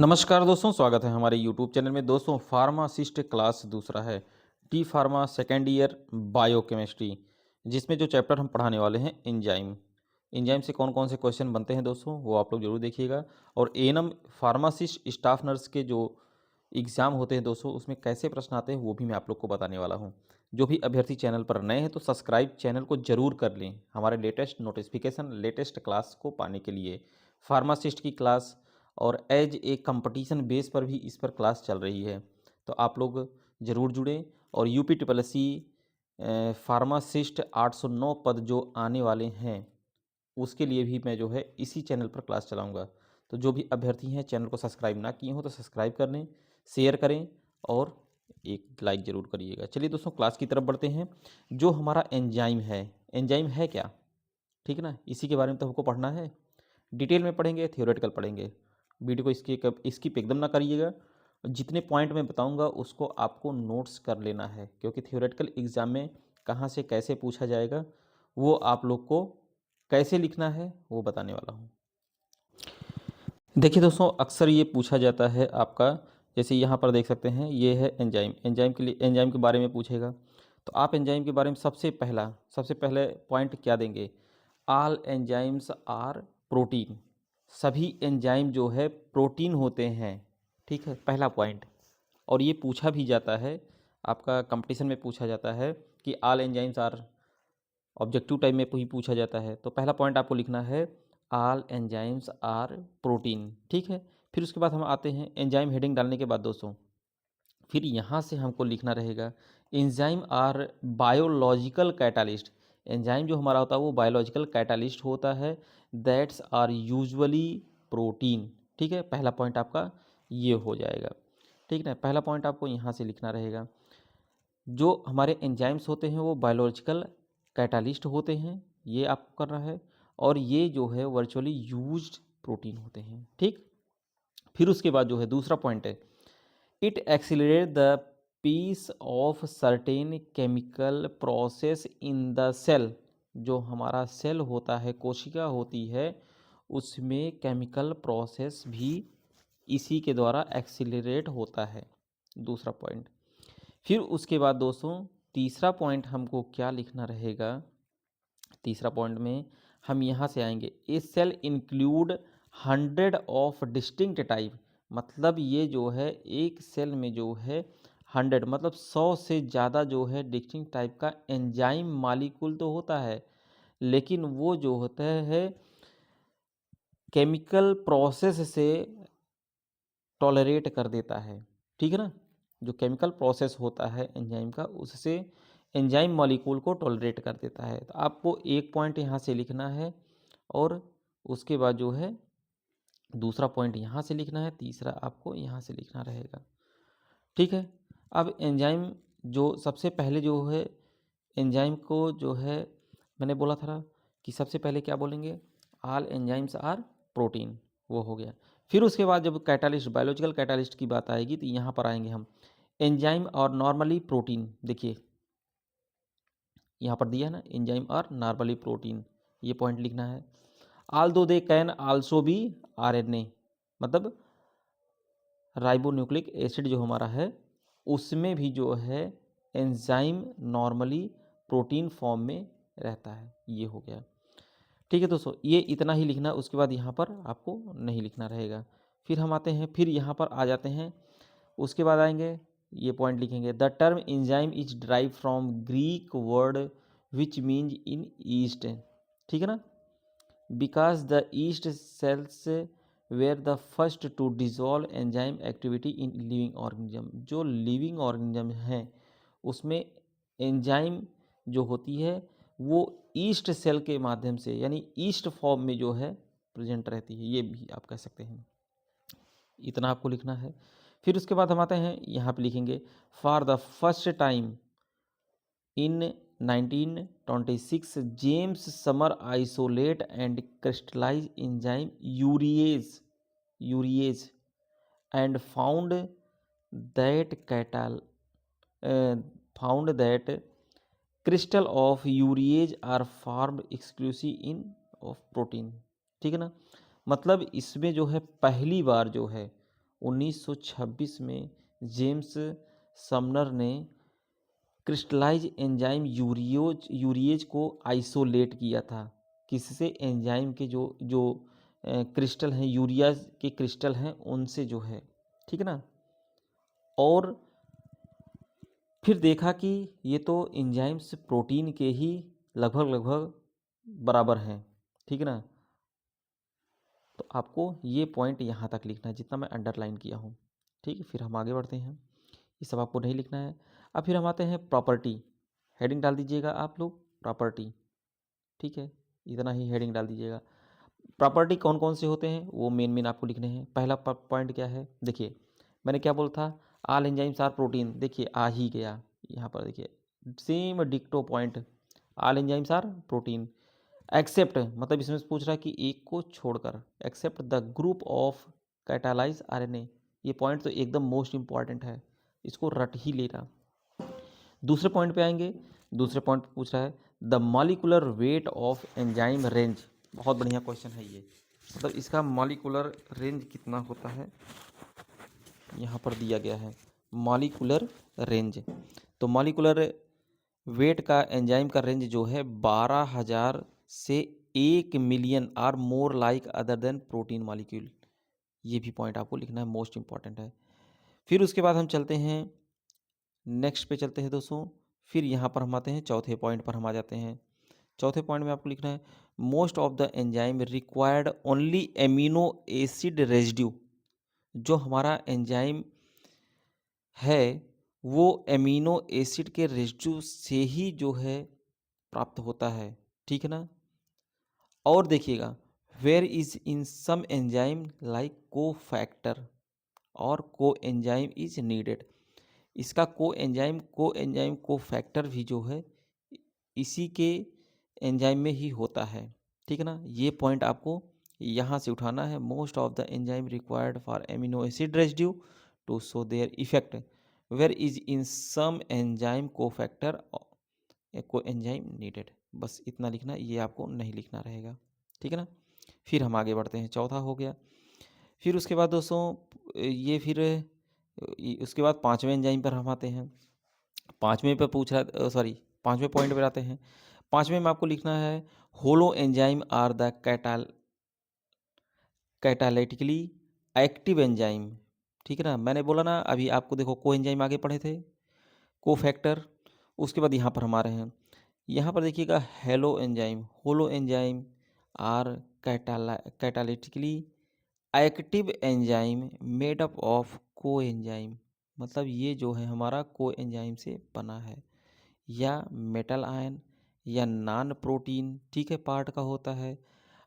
नमस्कार दोस्तों, स्वागत है हमारे YouTube चैनल में। दोस्तों, फार्मासिस्ट क्लास दूसरा है, T pharma second year biochemistry, जिसमें जो चैप्टर हम पढ़ाने वाले हैं एंजाइम। एंजाइम से कौन कौन से क्वेश्चन बनते हैं दोस्तों, वो आप लोग जरूर देखिएगा। और एएनएम फार्मासिस्ट स्टाफ नर्स के जो एग्ज़ाम होते हैं दोस्तों, उसमें कैसे प्रश्न आते हैं वो भी मैं आप लोग को बताने वाला हूँ। जो भी अभ्यर्थी चैनल पर नए हैं तो सब्सक्राइब चैनल को जरूर कर लें हमारे लेटेस्ट नोटिफिकेशन, लेटेस्ट क्लास को पाने के लिए। फार्मासिस्ट की क्लास और एज ए कंपटीशन बेस पर भी इस पर क्लास चल रही है, तो आप लोग ज़रूर जुड़ें। और UP triple S C pharmacist 809 पद जो आने वाले हैं, उसके लिए भी मैं जो है इसी चैनल पर क्लास चलाऊंगा। तो जो भी अभ्यर्थी हैं चैनल को सब्सक्राइब ना किए हो तो सब्सक्राइब कर लें, शेयर करें और एक लाइक ज़रूर करिएगा। चलिए दोस्तों, क्लास की तरफ बढ़ते हैं। जो हमारा एंजाइम है, एंजाइम है क्या, ठीक है ना, इसी के बारे में तो हमको पढ़ना है। डिटेल में पढ़ेंगे, थियोरेटिकल पढ़ेंगे। वीडियो को स्किप एकदम ना करिएगा। जितने पॉइंट मैं बताऊंगा उसको आपको नोट्स कर लेना है, क्योंकि थियोरेटिकल एग्जाम में कहाँ से कैसे पूछा जाएगा वो आप लोग को कैसे लिखना है वो बताने वाला हूँ। देखिए दोस्तों, अक्सर ये पूछा जाता है आपका, जैसे यहाँ पर देख सकते हैं, ये है एंजाइम। एंजाइम के लिए, एंजाइम के बारे में पूछेगा तो आप एंजाइम के बारे में सबसे पहले पॉइंट क्या देंगे? All enzymes are protein. सभी एंजाइम जो है प्रोटीन होते हैं, ठीक है, पहला पॉइंट। और ये पूछा भी जाता है, आपका कंपटीशन में पूछा जाता है कि all enzymes are, objective type में ही पूछा जाता है। तो पहला पॉइंट आपको लिखना है ऑल एंजाइम्स आर प्रोटीन, ठीक है। फिर उसके बाद हम आते हैं एंजाइम हेडिंग डालने के बाद दोस्तों, फिर यहाँ से हमको लिखना रहेगा enzyme are biological catalyst. Enzyme जो हमारा होता है वो बायोलॉजिकल कैटालिस्ट होता है, दैट्स आर यूजुअली प्रोटीन, ठीक है। पहला पॉइंट आपका ये हो जाएगा, ठीक है ना। पहला पॉइंट आपको यहाँ से लिखना रहेगा, जो हमारे एंजाइम्स होते हैं वो बायोलॉजिकल कैटालिस्ट होते हैं, ये आपको करना है। और ये जो है वर्चुअली यूज्ड प्रोटीन होते हैं, ठीक। फिर उसके बाद जो है दूसरा पॉइंट है, it accelerate the pace of certain chemical process in the cell. जो हमारा सेल होता है, कोशिका होती है, उसमें केमिकल प्रोसेस भी इसी के द्वारा एक्सीलरेट होता है, दूसरा पॉइंट। फिर उसके बाद दोस्तों तीसरा पॉइंट हमको क्या लिखना रहेगा? तीसरा पॉइंट में हम यहाँ से आएंगे, a cell include 100 of distinct type. मतलब ये जो है एक सेल में जो है 100 मतलब 100 से ज़्यादा जो है डिस्टिंक्ट टाइप का एंजाइम मालिक्यूल तो होता है, लेकिन वो जो होता है केमिकल प्रोसेस से टॉलरेट कर देता है, ठीक है ना। जो केमिकल प्रोसेस होता है एंजाइम का, उससे एंजाइम मॉलिक्यूल को टॉलरेट कर देता है। तो आपको एक पॉइंट यहाँ से लिखना है और उसके बाद जो है दूसरा पॉइंट यहाँ से लिखना है, तीसरा आपको यहाँ से लिखना रहेगा, ठीक है। अब एंजाइम जो सबसे पहले जो है एंजाइम को जो है, मैंने बोला था कि सबसे पहले क्या बोलेंगे, ऑल एंजाइम्स आर प्रोटीन, वो हो गया। फिर उसके बाद जब कैटालिस्ट, बायोलॉजिकल कैटालिस्ट की बात आएगी तो यहाँ पर आएंगे हम, एंजाइम और नॉर्मली प्रोटीन। देखिए यहाँ पर दिया है ना, एंजाइम और नॉर्मली प्रोटीन, ये पॉइंट लिखना है। आल दो they can also be RNA, मतलब राइबोन्यूक्लिक एसिड जो हमारा है उसमें भी जो है एंजाइम नॉर्मली प्रोटीन फॉर्म में रहता है, ये हो गया, ठीक है दोस्तों। ये इतना ही लिखना, उसके बाद यहाँ पर आपको नहीं लिखना रहेगा। फिर हम आते हैं, फिर यहाँ पर आ जाते हैं, उसके बाद आएंगे, ये पॉइंट लिखेंगे, the term enzyme is drive from Greek word which means in yeast, ठीक है ना। Because the yeast cells were the first to dissolve enzyme activity in living organism. जो लिविंग ऑर्गेनिज्म हैं उसमें एंजाइम जो होती है वो ईस्ट सेल के माध्यम से, यानी ईस्ट फॉर्म में जो है प्रेजेंट रहती है, ये भी आप कह सकते हैं। इतना आपको लिखना है। फिर उसके बाद हम आते हैं, यहाँ पे लिखेंगे, for the first time in 1926 James Sumner isolate and crystallize enzyme urease and that cattle found that crystal of urease are formed exclusive in of protein, ठीक है ना। मतलब इसमें जो है पहली बार जो है 1926 में जेम्स समनर ने क्रिस्टलाइज एंजाइम यूरिएज को आइसोलेट किया था। किससे? एंजाइम के जो जो क्रिस्टल हैं, यूरिया के क्रिस्टल हैं, उनसे जो है, ठीक है ना। और फिर देखा कि ये तो एंजाइम्स प्रोटीन के ही लगभग बराबर हैं, ठीक है ना। तो आपको ये पॉइंट यहाँ तक लिखना है जितना मैं अंडरलाइन किया हूँ, ठीक है। फिर हम आगे बढ़ते हैं, ये सब आपको नहीं लिखना है। अब फिर हम आते हैं प्रॉपर्टी। हेडिंग डाल दीजिएगा आप लोग प्रॉपर्टी, ठीक है, इतना ही हेडिंग डाल दीजिएगा। प्रॉपर्टी कौन कौन से होते हैं वो मेन आपको लिखने हैं। पहला पॉइंट क्या है, देखिए मैंने क्या बोला था, ऑल एंजाइम्स आर प्रोटीन, देखिए आ ही गया यहाँ पर, देखिए सेम डिक्टो point, all enzymes are protein except, मतलब इसमें पूछ रहा है कि एक को छोड़कर, except the group of catalyse RNA. ये पॉइंट तो एकदम मोस्ट इंपॉर्टेंट है, इसको रट ही लेना। दूसरे पॉइंट पे आएंगे, दूसरे पॉइंट पे पूछ रहा है the molecular weight of enzyme range. बहुत बढ़िया क्वेश्चन है ये, मतलब इसका मॉलिकुलर रेंज कितना होता है यहाँ पर दिया गया है, मॉलिकुलर रेंज। तो मॉलिकुलर वेट का एंजाइम का रेंज जो है 12,000 से 1,000,000 or more like other than protein molecule. ये भी पॉइंट आपको लिखना है, मोस्ट इंपॉर्टेंट है। फिर उसके बाद हम चलते हैं नेक्स्ट पे, चलते हैं दोस्तों। फिर यहाँ पर हम आते हैं चौथे पॉइंट पर, हम आ जाते हैं। चौथे पॉइंट में आपको लिखना है most of the enzyme required only amino acid residue. जो हमारा एंजाइम है वो एमिनो एसिड के रेजिड्यू से ही जो है प्राप्त होता है, ठीक है ना। और देखिएगा where is in some enzyme like cofactor और को एंजाइम इज नीडेड। इसका को फैक्टर भी जो है इसी के एंजाइम में ही होता है, ठीक है ना। ये पॉइंट आपको यहाँ से उठाना है, most of the enzyme required for amino acid residue to show their effect where is in some enzyme cofactor coenzyme needed. बस इतना लिखना, ये आपको नहीं लिखना रहेगा, ठीक है ना। फिर हम आगे बढ़ते हैं, चौथा हो गया। फिर उसके बाद दोस्तों ये फिर उसके बाद पांचवें एंजाइम पर हम आते हैं। पांचवें पर पूछ रहा, सॉरी पांचवें पॉइंट पर आते हैं। पांचवें में आपको लिखना है holoenzyme are the catalytically active enzyme, ठीक है ना। मैंने बोला ना अभी आपको, देखो को एंजाइम आगे पढ़े थे, को फैक्टर। उसके बाद यहाँ पर हम आ रहे हैं, यहाँ पर देखिएगा holoenzyme are catalytically active enzyme made up of coenzyme. मतलब ये जो है हमारा को एंजाइम से बना है, या मेटल आयन या नॉन प्रोटीन, ठीक है, पार्ट का होता है।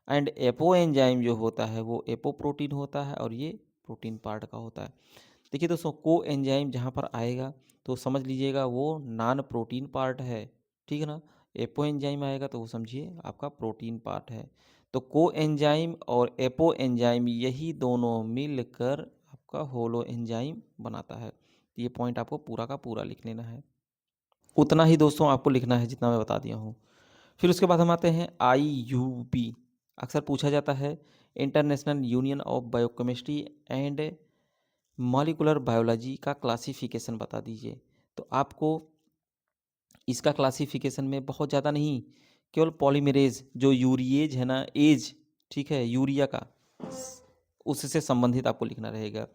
एंड एपो एंजाइम जो होता है वो एपो प्रोटीन होता है और ये प्रोटीन पार्ट का होता है। देखिए दोस्तों को एंजाइम जहाँ पर आएगा तो समझ लीजिएगा वो नॉन प्रोटीन पार्ट है, ठीक है ना। एपो एंजाइम आएगा तो वो समझिए आपका प्रोटीन पार्ट है। तो को एंजाइम और एपो एंजाइम यही दोनों मिलकर आपका होलो एंजाइम बनाता है। ये पॉइंट आपको पूरा का पूरा लिख लेना है, उतना ही दोस्तों आपको लिखना है जितना मैं बता दिया हूँ। फिर उसके बाद हम आते हैं IUP। अक्सर पूछा जाता है international union of biochemistry and molecular biology का क्लासिफिकेशन बता दीजिए। तो आपको इसका क्लासिफिकेशन में बहुत ज़्यादा नहीं, केवल पॉलीमरेज जो यूरिएज है ना, एज, ठीक है, यूरिया का, उससे संबंधित आपको लिखना रहेगा।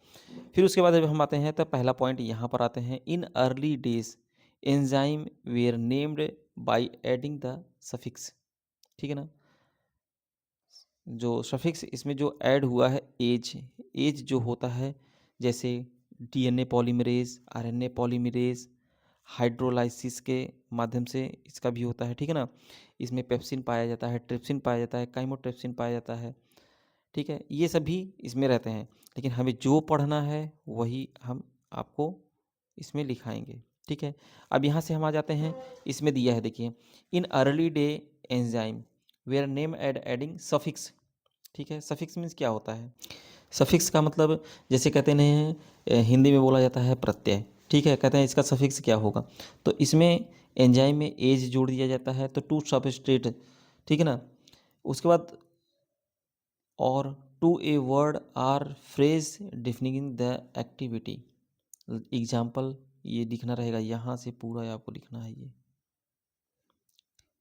फिर उसके बाद जब हम आते हैं तो पहला पॉइंट यहाँ पर आते हैं, in early days enzyme were named by adding the suffix, ठीक है ना। जो सफिक्स इसमें जो ऐड हुआ है एज जो होता है, जैसे DNA polymerase, RNA polymerase, hydrolysis के माध्यम से इसका भी होता है, ठीक है ना। इसमें पेप्सिन पाया जाता है, ट्रिप्सिन पाया जाता है, काइमोट्रिप्सिन पाया जाता है, ठीक है। ये सब भी इसमें रहते हैं, लेकिन हमें जो पढ़ना है वही हम आपको इसमें लिखाएंगे, ठीक है। अब यहाँ से हम आ जाते हैं, इसमें दिया है देखिए, in early day enzyme were name adding suffix, ठीक है। सफिक्स मीन्स क्या होता है, सफिक्स का मतलब जैसे कहते हैं हिंदी में बोला जाता है प्रत्यय, ठीक है। कहते हैं इसका सफिक्स क्या होगा, तो इसमें एंजाइम में एज जोड़ दिया जाता है तो टू सबस्ट्रेट, ठीक है ना। उसके बाद और to a word or phrase defining the activity. Example ये लिखना रहेगा, यहाँ से पूरा आपको लिखना है ये।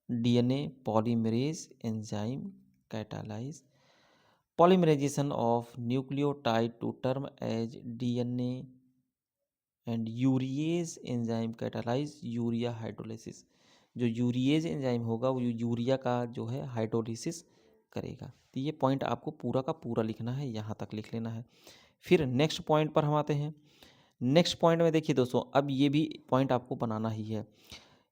DNA polymerase enzyme catalyse polymerization of nucleotide to term as DNA and urease enzyme catalyze urea hydrolysis. जो यूरिएज एंजाइम होगा वो यूरिया का जो है हाइड्रोलिसिस करेगा। तो ये पॉइंट आपको पूरा का पूरा लिखना है, यहाँ तक लिख लेना है। फिर नेक्स्ट पॉइंट पर हम आते हैं। नेक्स्ट पॉइंट में देखिए दोस्तों, अब ये भी पॉइंट आपको बनाना ही है।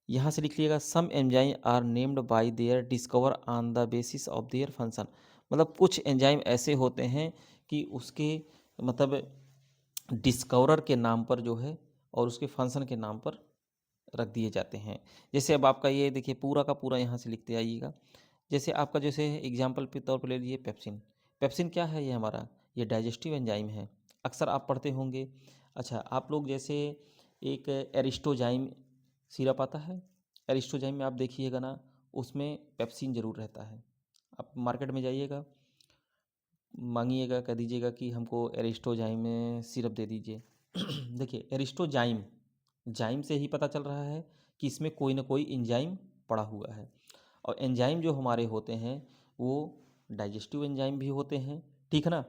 यहाँ से लिख लिएगा, some enzyme are named by their discover on the basis of their function. मतलब कुछ एंजाइम ऐसे होते हैं कि उसके मतलब डिस्कवरर के नाम पर जो है और उसके फंक्शन के नाम पर रख दिए जाते हैं। जैसे अब आपका ये देखिए पूरा का पूरा यहाँ से लिखते आइएगा। जैसे आपका जैसे एग्जाम्पल के तौर पर ले लीजिए पेप्सिन। पेप्सिन क्या है? ये हमारा ये डाइजेस्टिव एंजाइम है। अक्सर आप पढ़ते होंगे। अच्छा, आप लोग जैसे एक एरिस्टोजाइम सिरप आता है, एरिस्टोजाइम में आप देखिएगा ना, उसमें पेप्सिन ज़रूर रहता है। आप मार्केट में जाइएगा, मांगिएगा, कह दीजिएगा कि हमको एरिस्टोजाइम में सिरप दे दीजिए। देखिए एरिस्टोजाइम, जाइम से ही पता चल रहा है कि इसमें कोई ना कोई एंजाइम पड़ा हुआ है। और एंजाइम जो हमारे होते हैं वो डाइजेस्टिव एंजाइम भी होते हैं, ठीक है ना।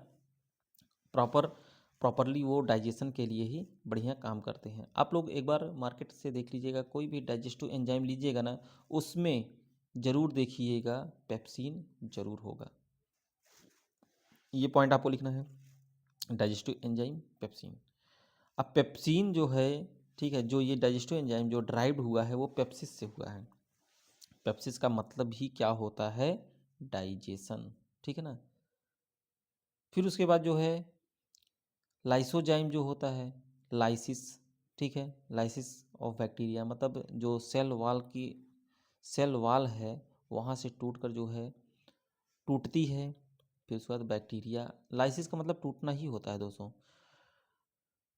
प्रॉपरली वो डाइजेशन के लिए ही बढ़िया काम करते हैं। आप लोग एक बार मार्केट से देख लीजिएगा, कोई भी डाइजेस्टिव एंजाइम लीजिएगा ना, उसमें ज़रूर देखिएगा पेप्सिन ज़रूर होगा। ये पॉइंट आपको लिखना है, डाइजेस्टिव एंजाइम पेप्सिन। अब पेप्सिन जो है, ठीक है, जो ये डाइजेस्टिव एंजाइम जो ड्राइव्ड हुआ है वो पेप्सिस से हुआ है। पेप्सिस का मतलब ही क्या होता है? डाइजेशन, ठीक है ना। फिर उसके बाद जो है लाइसोजाइम जो होता है, लाइसिस, ठीक है, लाइसिस ऑफ बैक्टीरिया, मतलब जो सेल वाल है वहाँ से टूटकर जो है टूटती है। फिर उसके बाद बैक्टीरिया, लाइसिस का मतलब टूटना ही होता है दोस्तों।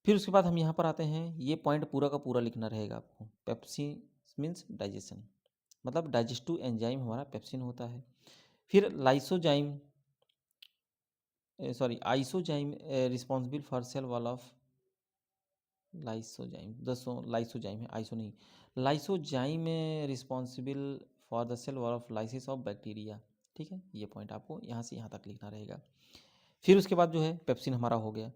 फिर उसके बाद हम यहाँ पर आते हैं, ये पॉइंट पूरा का पूरा लिखना रहेगा आपको। पेप्सिन मीन्स डाइजेशन, मतलब डाइजेस्टिव एंजाइम हमारा पेप्सिन होता है। फिर lysozyme, sorry isozyme responsible for cell wall of lysozyme. दोस्तों लाइसोजाइम है, आइसो नहीं। Lysozyme responsible for the cell wall of lysis of bacteria, ठीक है। ये पॉइंट आपको यहाँ से यहाँ तक लिखना रहेगा। फिर उसके बाद जो है पेप्सिन हमारा हो गया।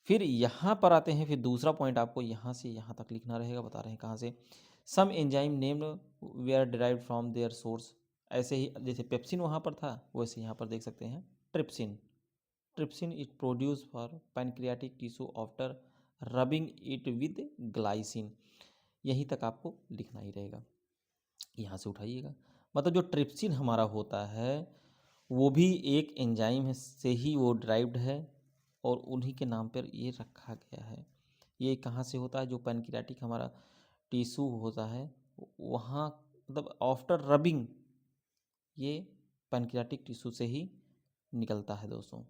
फिर यहाँ पर आते हैं, फिर दूसरा पॉइंट आपको यहाँ से यहाँ तक लिखना रहेगा। बता रहे हैं कहाँ से, some enzyme named they are derived from their source. ऐसे ही जैसे पेप्सिन वहाँ पर था, वैसे यहाँ पर देख सकते हैं trypsin. Trypsin is produce for pancreatic tissue after rubbing it with glycine. यहीं तक आपको लिखना ही रहेगा, यहाँ से उठाइएगा। मतलब जो ट्रिप्सिन हमारा होता है वो भी एक एंजाइम से ही वो ड्राइव्ड है और उन्हीं के नाम पर ये रखा गया है। ये कहाँ से होता है? जो पैनक्रियाटिक हमारा टिश्यू होता है वहाँ, मतलब आफ्टर रबिंग ये पैनक्रियाटिक टिश्यू से ही निकलता है दोस्तों।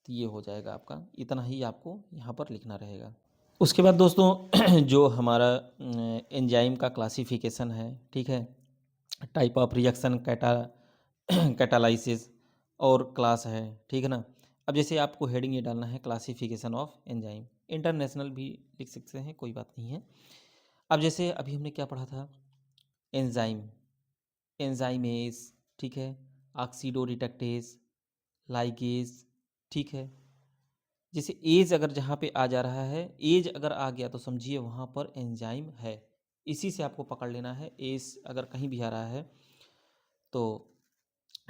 तो ये हो जाएगा आपका, इतना ही आपको यहाँ पर लिखना रहेगा। उसके बाद दोस्तों जो हमारा एंजाइम का क्लासिफिकेशन है, ठीक है, टाइप ऑफ रिएक्शन कैटालाइसिस और क्लास है, ठीक है ना। अब जैसे आपको हेडिंग ये डालना है क्लासिफिकेशन ऑफ एंजाइम, इंटरनेशनल भी लिख सकते हैं, कोई बात नहीं है। अब जैसे अभी हमने क्या पढ़ा था, एंजाइम, एंजाइमेज, ठीक है, ऑक्सीडो रिडक्टेज, लाइगेज, ठीक है। जैसे एज अगर जहाँ पे आ जा रहा है, एज अगर आ गया तो समझिए वहाँ पर एंजाइम है। इसी से आपको पकड़ लेना है, एज अगर कहीं भी आ रहा है तो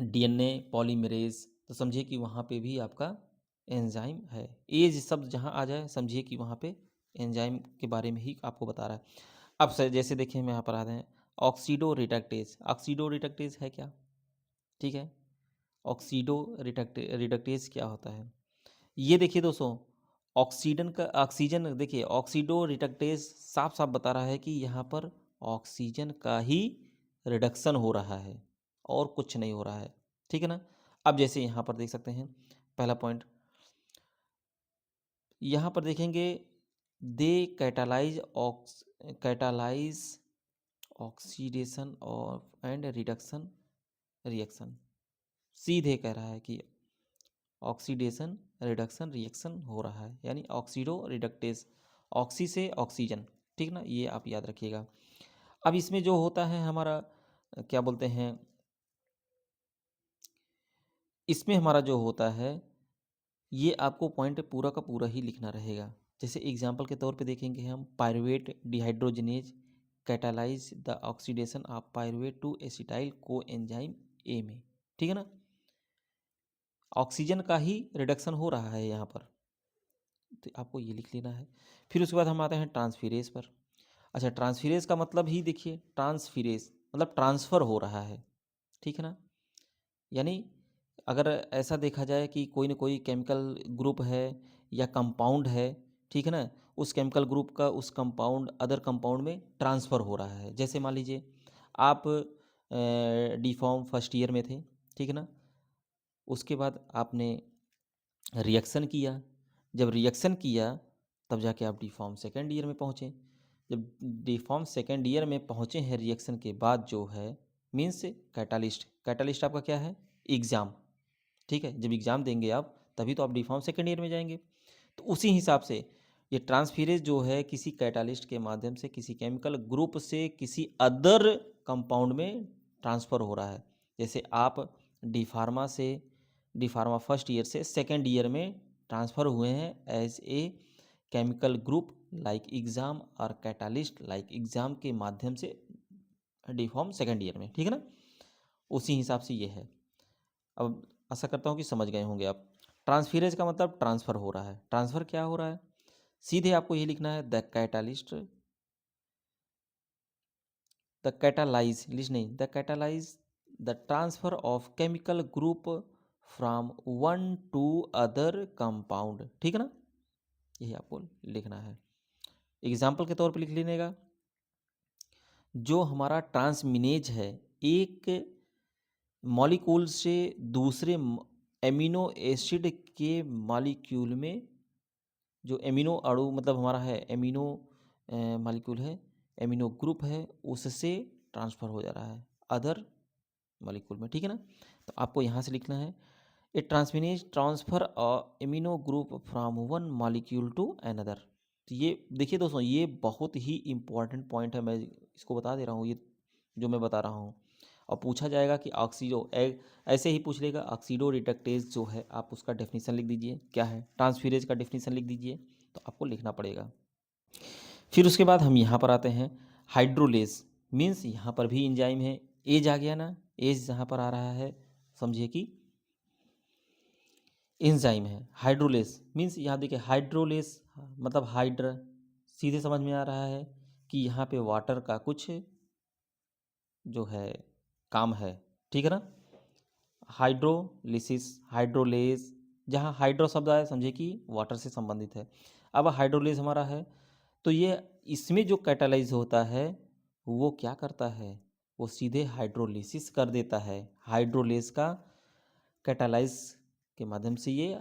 डीएनए पॉलीमरेज, तो समझिए कि वहाँ पे भी आपका एंजाइम है। एज शब्द जहाँ आ जाए समझिए कि वहाँ पे एंजाइम के बारे में ही आपको बता रहा है। अब सर जैसे देखिए हम यहाँ पर आते हैं, ऑक्सीडो रिडक्टेज। ऑक्सीडो रिडक्टेज है क्या? ठीक है, ऑक्सीडो रिडक्टेज क्या होता है? ये देखिए दोस्तों, ऑक्सीजन देखिए, ऑक्सीडो रिडक्टेज साफ साफ बता रहा है कि यहाँ पर ऑक्सीजन का ही रिडक्शन हो रहा है और कुछ नहीं हो रहा है, ठीक है ना। अब जैसे यहाँ पर देख सकते हैं पहला पॉइंट, यहाँ पर देखेंगे दे कैटालाइज ऑक्सीडेशन और एंड रिडक्शन रिएक्शन। सीधे कह रहा है कि ऑक्सीडेशन रिडक्शन रिएक्शन हो रहा है, यानी ऑक्सीडो रिडक्टेज, ऑक्सी से ऑक्सीजन, ठीक ना, ये आप याद रखिएगा। अब इसमें जो होता है हमारा क्या बोलते हैं, इसमें हमारा जो होता है ये आपको पॉइंट पूरा का पूरा ही लिखना रहेगा। जैसे एग्जांपल के तौर पे देखेंगे हम, pyruvate dehydrogenase catalyze the oxidation of pyruvate to acetyl coenzyme A में, ठीक है ना, ऑक्सीजन का ही रिडक्शन हो रहा है यहाँ पर, तो आपको ये लिख लेना है। फिर उसके बाद हम आते हैं ट्रांसफिरेज पर। अच्छा, ट्रांसफिरेज का मतलब ही देखिए, ट्रांसफिरेज मतलब ट्रांसफ़र हो रहा है, ठीक है ना, यानी अगर ऐसा देखा जाए कि कोई ना कोई केमिकल ग्रुप है या कंपाउंड है, ठीक है ना, उस केमिकल ग्रुप का उस कंपाउंड अदर कंपाउंड में ट्रांसफ़र हो रहा है। जैसे मान लीजिए आप डी फॉर्म फर्स्ट ईयर में थे, ठीक है ना, उसके बाद आपने रिएक्शन किया, जब रिएक्शन किया तब जाके आप डी फॉर्म सेकेंड ईयर में पहुँचे। जब डी फॉर्म सेकेंड ईयर में पहुँचे हैं रिएक्शन के बाद जो है, मीन्स कैटालिस्ट, कैटालिस्ट आपका क्या है, एग्ज़ाम, ठीक है, जब एग्ज़ाम देंगे आप तभी तो आप डी फॉर्म सेकेंड ईयर में जाएंगे। तो उसी हिसाब से ये ट्रांसफिरेज जो है किसी कैटालिस्ट के माध्यम से किसी केमिकल ग्रुप से किसी अदर कंपाउंड में ट्रांसफ़र हो रहा है। जैसे आप डी फार्मा से, डी फार्मा फर्स्ट ईयर से सेकेंड ईयर में ट्रांसफ़र हुए हैं as a chemical group like exam और कैटालिस्ट लाइक एग्ज़ाम के माध्यम से डी फॉर्म सेकेंड ईयर में, ठीक है ना, उसी हिसाब से ये है। अब आशा करता हूँ कि समझ गए होंगे आप। ट्रांसफिरेज का मतलब ट्रांसफ़र हो रहा है। ट्रांसफ़र क्या हो रहा है, सीधे आपको ये लिखना है the catalyst, the catalyse, list नहीं, the catalyse the transfer of chemical group from one to other compound, ठीक है ना, यही आपको लिखना है। एग्जाम्पल के तौर पर लिख लीजिएगा, जो हमारा ट्रांसमिनेज है एक मॉलिक्यूल से दूसरे एमिनो एसिड के मॉलिक्यूल में, जो एमिनो अणु मतलब हमारा है एमिनो मॉलिक्यूल है, एमिनो ग्रुप है, उससे ट्रांसफ़र हो जा रहा है अदर मॉलिक्यूल में, ठीक है ना। तो आपको यहाँ से लिखना है a transaminase transfer amino group from one molecule to another. तो ये देखिए दोस्तों, ये बहुत ही इम्पॉर्टेंट पॉइंट है, मैं इसको बता दे रहा हूँ, ये जो मैं बता रहा हूँ। और पूछा जाएगा कि ऑक्सीडो ऐसे ही पूछ लेगा, ऑक्सीडो रिडक्टेज जो है आप उसका डेफिनेशन लिख दीजिए, क्या है, ट्रांसफिरेज का डेफिनेशन लिख दीजिए, तो आपको लिखना पड़ेगा। फिर उसके बाद हम यहाँ पर आते हैं हाइड्रोलेज, मीन्स यहाँ पर भी एंजाइम है, एज आ गया ना, एज यहाँ पर आ रहा है, समझिए कि एंजाइम है। हाइड्रोलेज मीन्स यहाँ देखिए, हाइड्रोलेज मतलब हाइड्र, सीधे समझ में आ रहा है कि यहाँ पे वाटर का कुछ जो है काम है, ठीक है ना। हाइड्रोलिसिस, हाइड्रोलेज, जहाँ हाइड्रो शब्द आया समझे कि वाटर से संबंधित है। अब हाइड्रोलेज हमारा है, तो ये इसमें जो कैटालाइज होता है वो क्या करता है, वो सीधे हाइड्रोलिसिस कर देता है। हाइड्रोलेज का कैटालाइज के माध्यम से ये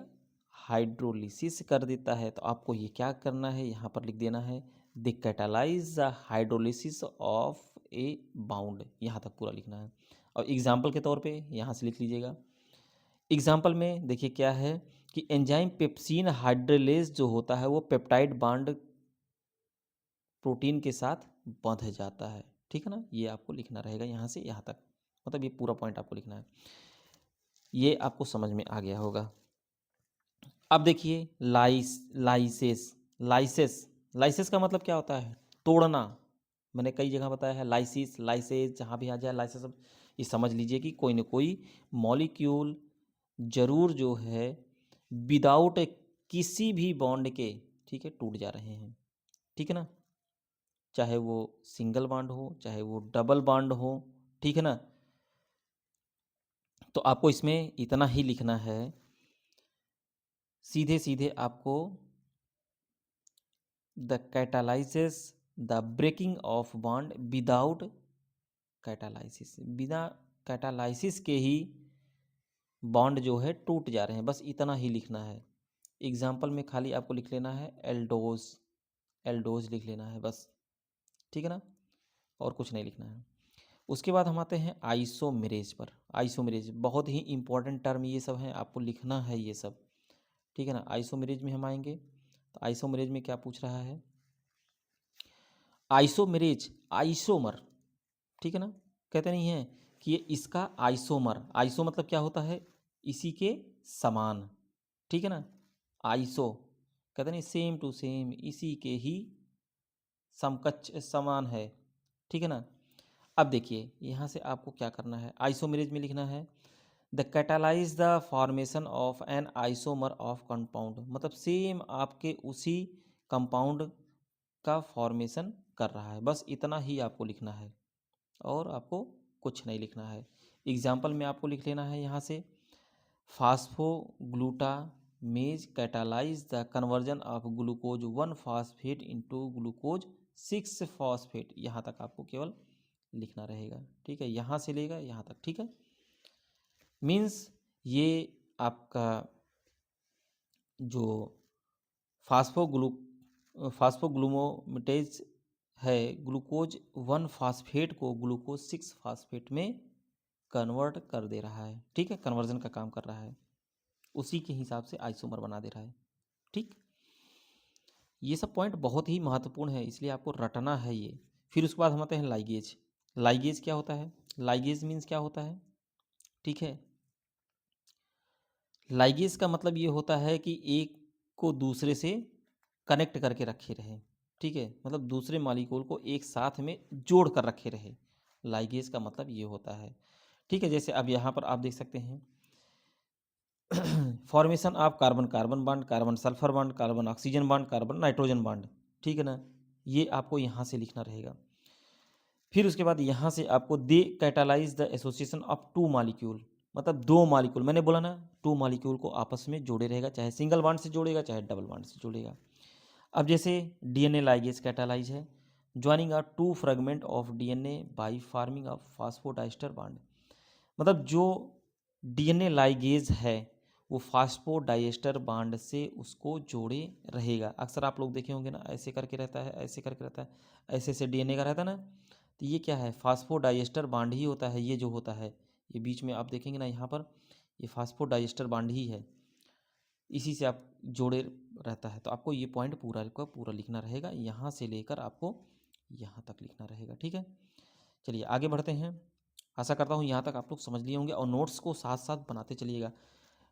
हाइड्रोलिसिस कर देता है। तो आपको ये क्या करना है, यहाँ पर लिख देना है the catalyse the hydrolysis of A bound, यहाँ तक पूरा लिखना है। और एग्जाम्पल के तौर पे यहाँ से लिख लीजिएगा। एग्जाम्पल में देखिए क्या है कि एंजाइम पेप्सिन हाइड्रोलेज जो होता है वो पेप्टाइड बॉन्ड प्रोटीन के साथ बंध जाता है, ठीक है ना, ये आपको लिखना रहेगा यहाँ से यहाँ तक, मतलब ये पूरा पॉइंट आपको लिखना है। ये आपको समझ में आ गया होगा। अब देखिए लाइसेस, लाइसेस का मतलब क्या होता है, तोड़ना। मैंने कई जगह बताया है लाइसिस लाइसेस, जहाँ भी आ जाए लाइसेस, अब ये समझ लीजिए कि कोई ना कोई मॉलिक्यूल जरूर जो है विदाउट किसी भी बॉन्ड के, ठीक है, टूट जा रहे हैं, ठीक है ना, चाहे वो सिंगल बॉन्ड हो चाहे वो डबल बॉन्ड हो, ठीक है ना। तो आपको इसमें इतना ही लिखना है, सीधे सीधे आपको the catalysis the breaking of bond without catalysis, बिना कैटालाइसिस के ही बॉन्ड जो है टूट जा रहे हैं, बस इतना ही लिखना है। एग्जाम्पल में खाली आपको लिख लेना है एल्डोज, एल्डोज लिख लेना है बस, ठीक है ना, और कुछ नहीं लिखना है। उसके बाद हम आते हैं आइसोमेरेज पर। आइसोमेरेज बहुत ही इंपॉर्टेंट टर्म ये सब हैं, आपको लिखना है ये सब, ठीक है ना। आइसोमेरेज में हम आएंगे तो आइसोमेरेज में क्या पूछ रहा है, आइसोमेरेज आइसोमर, ठीक है ना। कहते नहीं है कि ये इसका आइसोमर, आइसो मतलब क्या होता है, इसी के समान, ठीक है ना। आइसो कहते नहीं सेम टू सेम, इसी के ही समकक्ष समान है, ठीक है ना। अब देखिए यहाँ से आपको क्या करना है, आइसोमेरेज में लिखना है the catalyse the formation of an isomer of compound, मतलब सेम आपके उसी कंपाउंड का फॉर्मेशन कर रहा है, बस इतना ही आपको लिखना है और आपको कुछ नहीं लिखना है। एग्जाम्पल में आपको लिख लेना है यहाँ से, phosphoglutamase catalyse the conversion of glucose 1 phosphate into glucose 6 phosphate, यहाँ तक आपको केवल लिखना रहेगा, ठीक है। यहाँ से लेगा यहाँ तक, ठीक है। मीन्स ये आपका जो फास्फोग्लूमोमेटेज है, ग्लूकोज 1 फास्फेट को ग्लूकोज 6 फास्फेट में कन्वर्ट कर दे रहा है, ठीक है, कन्वर्जन का काम कर रहा है, उसी के हिसाब से आइसोमर बना दे रहा है, ठीक। ये सब पॉइंट बहुत ही महत्वपूर्ण है, इसलिए आपको रटना है ये। फिर उसके बाद हम आते हैं लाइगेज। लाइगेज क्या होता है, लाइगेज मीन्स क्या होता है, ठीक है। लाइगेज का मतलब ये होता है कि एक को दूसरे से कनेक्ट करके रखे रहे, ठीक है, मतलब दूसरे मॉलिक्यूल को एक साथ में जोड़ कर रखे रहे, लाइगेज का मतलब ये होता है, ठीक है। जैसे अब यहाँ पर आप देख सकते हैं formation of carbon carbon bond, carbon sulphur bond, carbon oxygen bond, carbon nitrogen bond, ठीक है ना। ये आपको यहाँ से लिखना रहेगा। फिर उसके बाद यहाँ से आपको they catalyse the association of 2 molecule, मतलब 2 मॉलिक्यूल, मैंने बोला ना 2 मॉलिक्यूल को आपस में जोड़े रहेगा, चाहे सिंगल बॉन्ड से जोड़ेगा चाहे डबल बॉन्ड से जोड़ेगा। अब जैसे डीएनए लाइगेज कैटालाइज है, joining a 2 fragment of DNA by farming of phosphodiester bond, मतलब जो डीएनए लाइगेज है वो फास्फोडाइएस्टर बॉन्ड से उसको जोड़े रहेगा। अक्सर आप लोग देखे होंगे ना, ऐसे करके रहता है, ऐसे करके रहता है, ऐसे से डीएनए का रहता है ना, तो ये क्या है, फास्फोडाइएस्टर बॉन्ड ही होता है, ये जो होता है, ये बीच में आप देखेंगे ना यहाँ पर, ये फास्फोडाइएस्टर बॉन्ड ही है, इसी से आप जोड़े रहता है। तो आपको ये पॉइंट पूरा का पूरा लिखना रहेगा, यहाँ से लेकर आपको यहाँ तक लिखना रहेगा, ठीक है। चलिए आगे बढ़ते हैं। आशा करता हूँ यहाँ तक आप लोग समझ लिए होंगे और नोट्स को साथ साथ बनाते चलिएगा।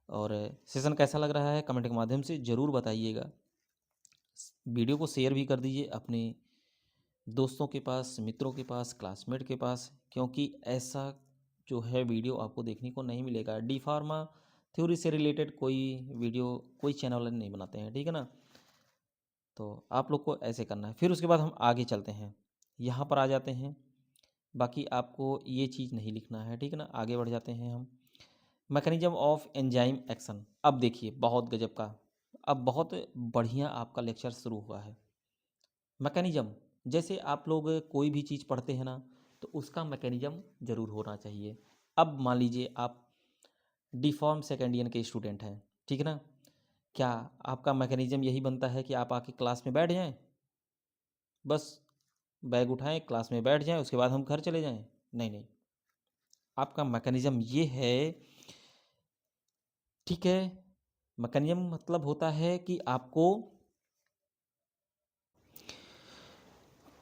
और सेशन कैसा लग रहा है कमेंट के माध्यम से ज़रूर बताइएगा। वीडियो को शेयर भी कर दीजिए अपने दोस्तों के पास, मित्रों के पास, क्लासमेट के पास, क्योंकि ऐसा जो है वीडियो आपको देखने को नहीं मिलेगा। डी फार्मा थ्योरी से रिलेटेड कोई वीडियो कोई चैनल वाले नहीं बनाते हैं, ठीक है ना। तो आप लोग को ऐसे करना है। फिर उसके बाद हम आगे चलते हैं, यहाँ पर आ जाते हैं, बाकी आपको ये चीज़ नहीं लिखना है, ठीक है ना। आगे बढ़ जाते हैं हम, मैकेनिज्म ऑफ एंजाइम एक्शन। अब देखिए बहुत गजब का, अब बहुत बढ़िया आपका लेक्चर शुरू हुआ है। मैकेनिज्म, जैसे आप लोग कोई भी चीज़ पढ़ते हैं ना, तो उसका मैकेनिज्म ज़रूर होना चाहिए। अब मान लीजिए आप डिफॉर्म सेकेंड ईयर के स्टूडेंट हैं, ठीक है ना, क्या आपका मैकेनिज्म यही बनता है कि आप आके क्लास में बैठ जाएं, बस बैग उठाएं क्लास में बैठ जाएं, उसके बाद हम घर चले जाएं? नहीं नहीं, आपका मैकेनिज्म ये है, ठीक है। मैकेनिज्म मतलब होता है कि आपको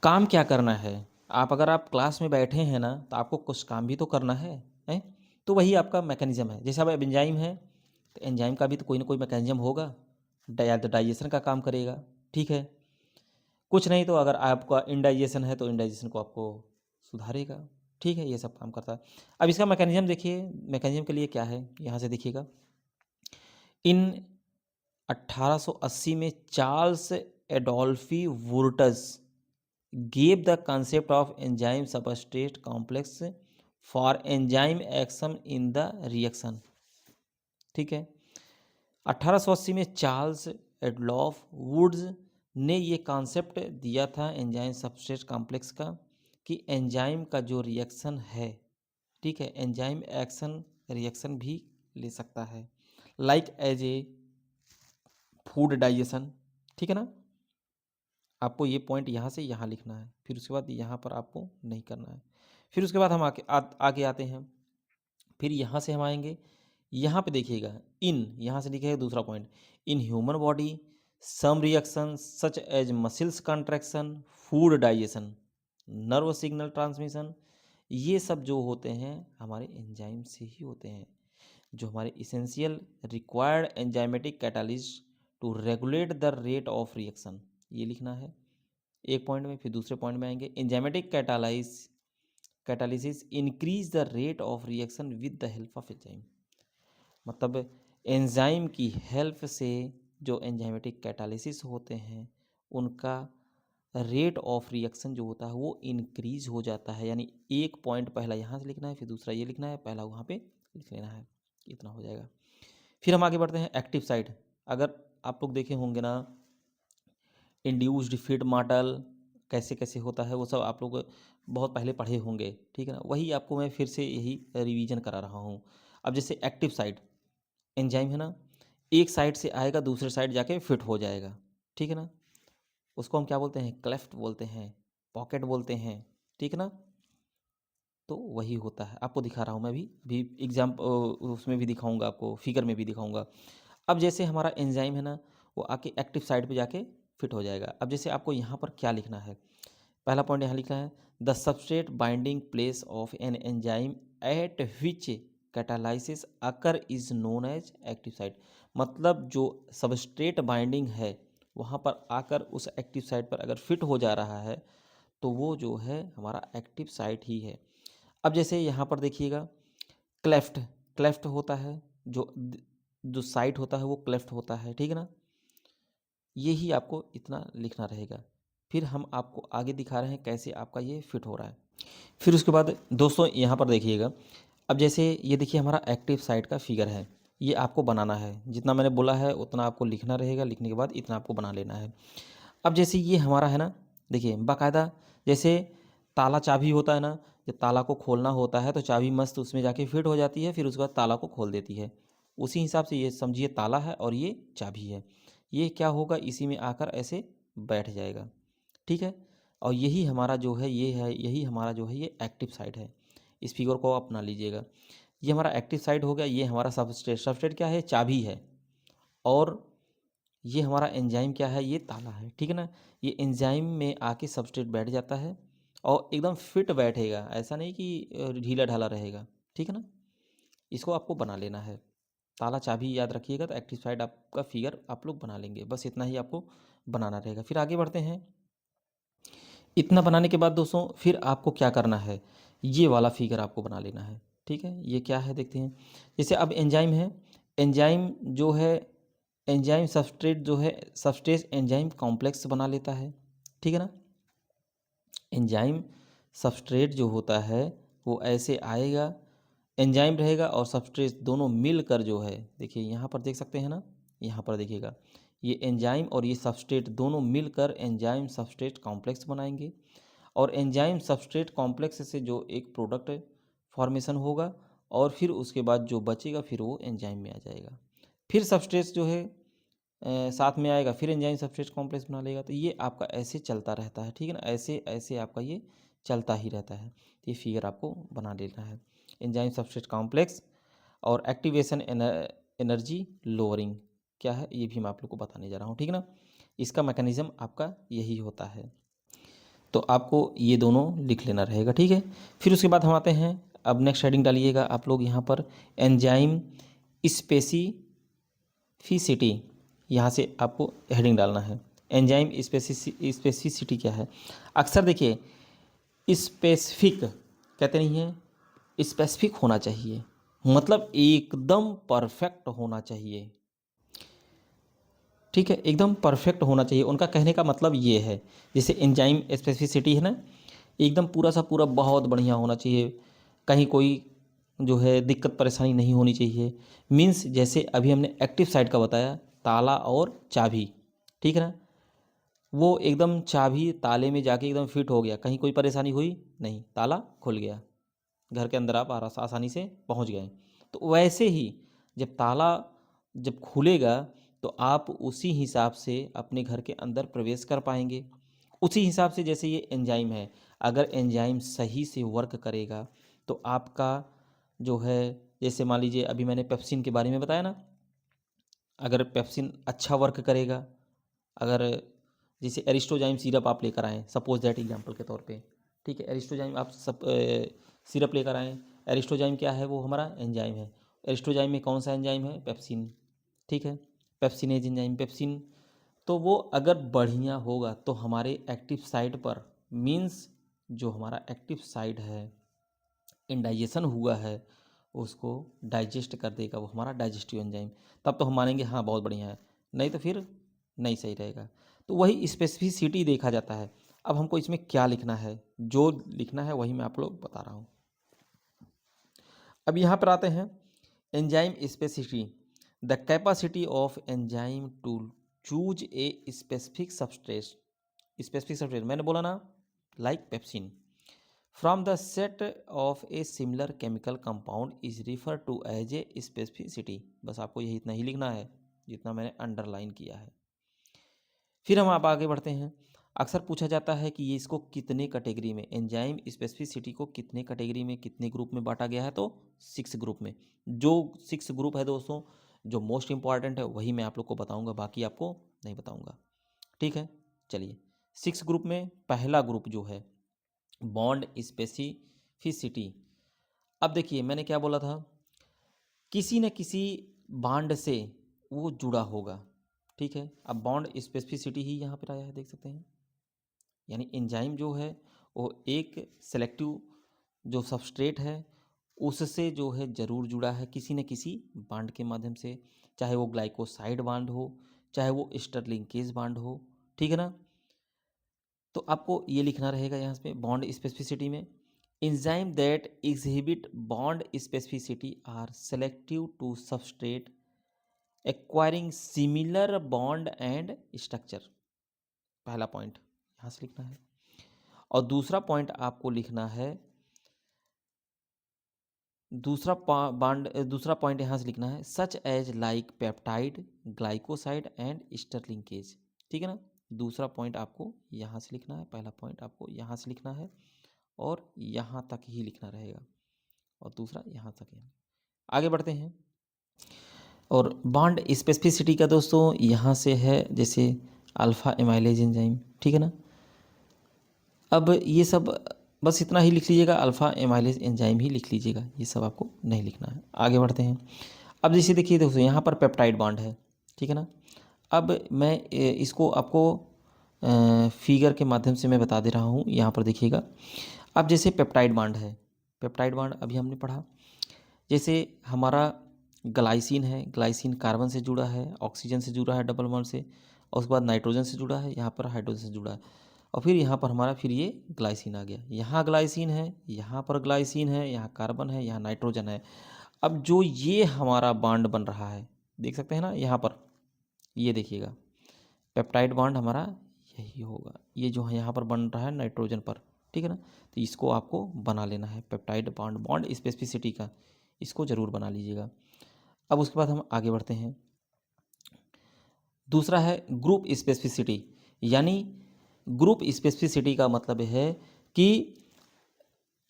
काम क्या करना है। आप अगर आप क्लास में बैठे हैं ना, तो आपको कुछ काम भी तो करना है, हैं? तो वही आपका मैकेनिज्म है। जैसे अब एंजाइम है, तो एंजाइम का भी तो कोई ना कोई मैकेनिज्म होगा, या तो डाइजेशन का काम करेगा, ठीक है। कुछ नहीं तो अगर आपका इंडाइजेशन है तो इंडाइजेशन को आपको सुधारेगा, ठीक है, ये सब काम करता है। अब इसका मैकेनिज्म देखिए, मैकेनिज्म के लिए क्या है, यहाँ से देखिएगा। इन 1880 में Charles एडोल्फी वुर्टज gave the concept of enzyme substrate complex for enzyme action in the reaction, ठीक है। 1880 में चार्ल्स एडोल्फ वुड्स ने ये कॉन्सेप्ट दिया था एंजाइम सबस्ट्रेट कॉम्प्लेक्स का, कि एंजाइम का जो रिएक्शन है, ठीक है, एंजाइम एक्शन रिएक्शन भी ले सकता है, like as a food digestion, ठीक है ना। आपको ये पॉइंट यहाँ से यहाँ लिखना है, फिर उसके बाद यहाँ पर आपको नहीं करना है। फिर उसके बाद हम आगे आते हैं। फिर यहाँ से हम आएंगे, यहाँ पे देखिएगा यहाँ से लिखेगा दूसरा point, in human body some reaction such as muscles contraction, food digestion, nerve signal transmission, ये सब जो होते हैं हमारे एंजाइम से ही होते हैं, जो हमारे essential required enzymatic catalyst to regulate the rate of reaction, ये लिखना है एक पॉइंट में। फिर दूसरे पॉइंट में आएंगे, enzymatic catalysis increase the rate of reaction with the help of enzyme, मतलब एंजाइम की हेल्प से जो एंजाइमेटिक कैटालिसिस होते हैं उनका रेट ऑफ रिएक्शन जो होता है वो इंक्रीज हो जाता है। यानी एक पॉइंट पहला यहाँ से लिखना है, फिर दूसरा ये लिखना है, पहला वहाँ पे लिख लेना है, इतना हो जाएगा। फिर हम आगे बढ़ते हैं एक्टिव साइट। अगर आप लोग देखे होंगे ना इंड्यूस्ड फीड मॉडल कैसे कैसे होता है, वो सब आप लोग बहुत पहले पढ़े होंगे, ठीक है ना, वही आपको मैं फिर से यही रिवीजन करा रहा हूँ। अब जैसे एक्टिव साइट एंजाइम है ना, एक साइड से आएगा दूसरे साइड जाके फिट हो जाएगा, ठीक है ना, उसको हम क्या बोलते हैं, क्लेफ्ट बोलते हैं, पॉकेट बोलते हैं, ठीक है ना। तो वही होता है, आपको दिखा रहा हूँ मैं भी एग्जाम उसमें भी दिखाऊंगा आपको, फिगर में भी दिखाऊंगा। अब जैसे हमारा एंजाइम है ना, वो आके एक्टिव साइड पे जाके फिट हो जाएगा। अब जैसे आपको यहाँ पर क्या लिखना है, पहला पॉइंट यहाँ लिखना है, the substrate binding place of an enzyme at which catalysis occur is known as active site, मतलब जो सबस्ट्रेट बाइंडिंग है वहाँ पर आकर उस एक्टिव साइट पर अगर फिट हो जा रहा है तो वो जो है हमारा एक्टिव साइट ही है। अब जैसे यहाँ पर देखिएगा क्लेफ्ट, क्लेफ्ट होता है, जो साइट होता है वो क्लेफ्ट होता है, ठीक है ना, यही आपको इतना लिखना रहेगा। फिर हम आपको आगे दिखा रहे हैं कैसे आपका ये फिट हो रहा है। फिर उसके बाद दोस्तों यहाँ पर देखिएगा, अब जैसे ये देखिए हमारा एक्टिव साइट का फिगर है, ये आपको बनाना है, जितना मैंने बोला है उतना आपको लिखना रहेगा, लिखने के बाद इतना आपको बना लेना है। अब जैसे ये हमारा है ना, देखिए बाकायदा जैसे ताला चाबी होता है ना, जब ताला को खोलना होता है तो चाबी मस्त उसमें जाके फिट हो जाती है, फिर उसके बाद ताला को खोल देती है। उसी हिसाब से ये समझिए ताला है और ये चाबी है, ये क्या होगा इसी में आकर ऐसे बैठ जाएगा, ठीक है। और यही हमारा जो है ये है, यही हमारा जो है ये एक्टिव साइड है। इस फिगर को अपना लीजिएगा, ये हमारा एक्टिव साइड हो गया, ये हमारा सबस्ट्रेट, सबस्ट्रेट क्या है, चाबी है, और ये हमारा एंजाइम क्या है, ये ताला है, ठीक है ना। ये एंजाइम में आके सबस्ट्रेट बैठ जाता है और एकदम फिट बैठेगा, ऐसा नहीं कि ढीला ढाला रहेगा, ठीक है ना। इसको आपको बना लेना है, ताला चाबी याद रखिएगा, तो एक्टिव साइड आपका फिगर आप लोग बना लेंगे, बस इतना ही आपको बनाना रहेगा। फिर आगे बढ़ते हैं, इतना बनाने के बाद दोस्तों फिर आपको क्या करना है, ये वाला फिगर आपको बना लेना है, ठीक है। ये क्या है देखते हैं, जैसे अब एंजाइम है, एंजाइम जो है, एंजाइम सबस्ट्रेट जो है, सबस्ट्रेट एंजाइम कॉम्प्लेक्स बना लेता है, ठीक है ना। एंजाइम सबस्ट्रेट जो होता है वो ऐसे आएगा, एंजाइम रहेगा और सबस्ट्रेट दोनों मिलकर जो है, देखिए यहाँ पर देख सकते हैं ना, यहाँ पर देखिएगा ये एंजाइम और ये सबस्ट्रेट दोनों मिलकर एंजाइम सबस्ट्रेट कॉम्प्लेक्स बनाएंगे, और एंजाइम सबस्ट्रेट कॉम्प्लेक्स से जो एक प्रोडक्ट फॉर्मेशन होगा, और फिर उसके बाद जो बचेगा फिर वो एंजाइम में आ जाएगा। फिर सबस्ट्रेट जो है साथ में आएगा, फिर एंजाइम सबस्ट्रेट कॉम्प्लेक्स बना लेगा, तो ये आपका ऐसे चलता रहता है, ठीक है ना, ऐसे ऐसे आपका ये चलता ही रहता है। तो ये फिगर आपको बना लेना है, एंजाइम सबस्ट्रेट कॉम्प्लेक्स और एक्टिवेशन एनर्जी लोअरिंग क्या है ये भी मैं आप लोग को बताने जा रहा हूँ, ठीक है ना। इसका मैकेनिज्म आपका यही होता है, तो आपको ये दोनों लिख लेना रहेगा, ठीक है। फिर उसके बाद हम आते हैं, अब नेक्स्ट हेडिंग डालिएगा आप लोग यहाँ पर, एंजाइम स्पेसिफिसिटी, यहाँ से आपको हेडिंग डालना है। एंजाइम स्पेसिफिसिटी क्या है, अक्सर देखिए स्पेसिफिक कहते नहीं है, स्पेसिफिक होना चाहिए, मतलब एकदम परफेक्ट होना चाहिए, ठीक है, एकदम परफेक्ट होना चाहिए। उनका कहने का मतलब ये है, जैसे एंजाइम स्पेसिफिसिटी है ना, एकदम पूरा सा पूरा बहुत बढ़िया होना चाहिए, कहीं कोई जो है दिक्कत परेशानी नहीं होनी चाहिए। मीन्स जैसे अभी हमने एक्टिव साइड का बताया, ताला और चाबी, ठीक है ना, वो एकदम चाबी ताले में जाके एकदम फिट हो गया, कहीं कोई परेशानी हुई नहीं, ताला खुल गया, घर के अंदर आप आसानी से पहुंच गए। तो वैसे ही जब ताला जब खुलेगा तो आप उसी हिसाब से अपने घर के अंदर प्रवेश कर पाएंगे, उसी हिसाब से जैसे ये एंजाइम है, अगर एंजाइम सही से वर्क करेगा तो आपका जो है, जैसे मान लीजिए अभी मैंने पेप्सिन के बारे में बताया ना, अगर पेप्सिन अच्छा वर्क करेगा, अगर जैसे एरिस्टोजाइम सिरप आप लेकर आएँ, सपोज दैट एग्जांपल के तौर पे, ठीक है, एरिस्टोजाइम आप सिरप लेकर आएँ, एरिस्टोजाइम क्या है, वो हमारा एंजाइम है। एरिस्टोजाइम में कौन सा एंजाइम है, पेप्सिन, ठीक है, पेप्सिनेज एंजाइम, पेप्सिन। तो वो अगर बढ़िया होगा तो हमारे एक्टिव साइट पर, मीन्स जो हमारा एक्टिव साइट है, इंडाइजेशन हुआ है, उसको डाइजेस्ट कर देगा वो हमारा डाइजेस्टिव एंजाइम, तब तो हम मानेंगे हाँ बहुत बढ़िया है, नहीं तो फिर नहीं सही रहेगा। तो वही स्पेसिफिसिटी देखा जाता है। अब हमको इसमें क्या लिखना है, जो लिखना है वही मैं आप लोग बता रहा हूँ। अब यहाँ पर आते हैं, enzyme specificity, the capacity of enzyme to choose a specific substrate, specific substrate मैंने बोला ना, like pepsin, from the set of a similar chemical compound is refer to as a specificity. बस आपको यही इतना ही लिखना है जितना मैंने अंडरलाइन किया है। फिर हम आप आगे बढ़ते हैं। अक्सर पूछा जाता है कि ये इसको कितने कैटेगरी में, एंजाइम स्पेसिफिसिटी को कितने कैटेगरी में, कितने ग्रुप में बांटा गया है, तो 6 ग्रुप में। जो 6 ग्रुप है दोस्तों, जो मोस्ट इंपॉर्टेंट है वही मैं आप लोग को बताऊंगा, बाकी आपको नहीं बताऊंगा, ठीक है। चलिए, 6 ग्रुप में पहला ग्रुप जो है बॉन्ड स्पेसिफिसिटी। अब देखिए मैंने क्या बोला था, किसी न किसी बॉन्ड से वो जुड़ा होगा, ठीक है। अब बॉन्ड स्पेसिफिसिटी ही यहाँ पर आया है, देख सकते हैं, यानी एंजाइम जो है वो एक सेलेक्टिव जो सबस्ट्रेट है उससे जो है ज़रूर जुड़ा है किसी न किसी बॉन्ड के माध्यम से, चाहे वो ग्लाइकोसाइड बॉन्ड हो, चाहे वो स्टरलिंकेज बॉन्ड हो, ठीक है ना। तो आपको ये लिखना रहेगा यहाँ पे बॉन्ड स्पेसिफिसिटी में, enzyme that exhibit bond specificity are selective to substrate acquiring similar bond and structure. पहला पॉइंट यहाँ से लिखना है। और दूसरा पॉइंट आपको लिखना है, दूसरा पॉइंट यहाँ से लिखना है, such as like peptide, glycoside and ester linkage, ठीक है ना। दूसरा पॉइंट आपको यहाँ से लिखना है, पहला पॉइंट आपको यहाँ से लिखना है और यहाँ तक ही लिखना रहेगा, और दूसरा यहाँ तक ही। आगे बढ़ते हैं, और बॉन्ड स्पेसिफिसिटी का दोस्तों यहाँ से है, जैसे अल्फ़ा एमाइलेज एंजाइम, ठीक है ना। अब ये सब बस इतना ही लिख लीजिएगा, अल्फ़ा एमाइलेज एंजाइम ही लिख लीजिएगा, ये सब आपको नहीं लिखना है। आगे बढ़ते हैं। अब जैसे देखिए दोस्तों यहाँ पर पेप्टाइड बॉन्ड है, ठीक है ना। अब मैं इसको आपको फिगर के माध्यम से मैं बता दे रहा हूँ, यहाँ पर देखिएगा। अब जैसे पेप्टाइड बॉन्ड है, पेप्टाइड बॉन्ड अभी हमने पढ़ा, जैसे हमारा ग्लाइसिन है, ग्लाइसिन कार्बन से जुड़ा है, ऑक्सीजन से जुड़ा है डबल बॉन्ड से, और उसके बाद नाइट्रोजन से जुड़ा है, यहाँ पर हाइड्रोजन से जुड़ा है, और फिर यहाँ पर हमारा फिर ये ग्लाइसिन आ गया, यहाँ ग्लाइसिन है, यहाँ पर ग्लाइसिन है, यहाँ कार्बन है, यहाँ नाइट्रोजन है। अब जो ये हमारा बॉन्ड बन रहा है, देख सकते हैं ना यहाँ पर, ये देखिएगा पेप्टाइड बॉन्ड हमारा यही होगा, ये जो है यहाँ पर बन रहा है नाइट्रोजन पर, ठीक है ना। तो इसको आपको बना लेना है, पेप्टाइड बॉन्ड, बॉन्ड स्पेसिफिसिटी का, इसको ज़रूर बना लीजिएगा। अब उसके बाद हम आगे बढ़ते हैं। दूसरा है ग्रुप स्पेसिफिसिटी, यानी ग्रुप स्पेसिफिसिटी का मतलब है कि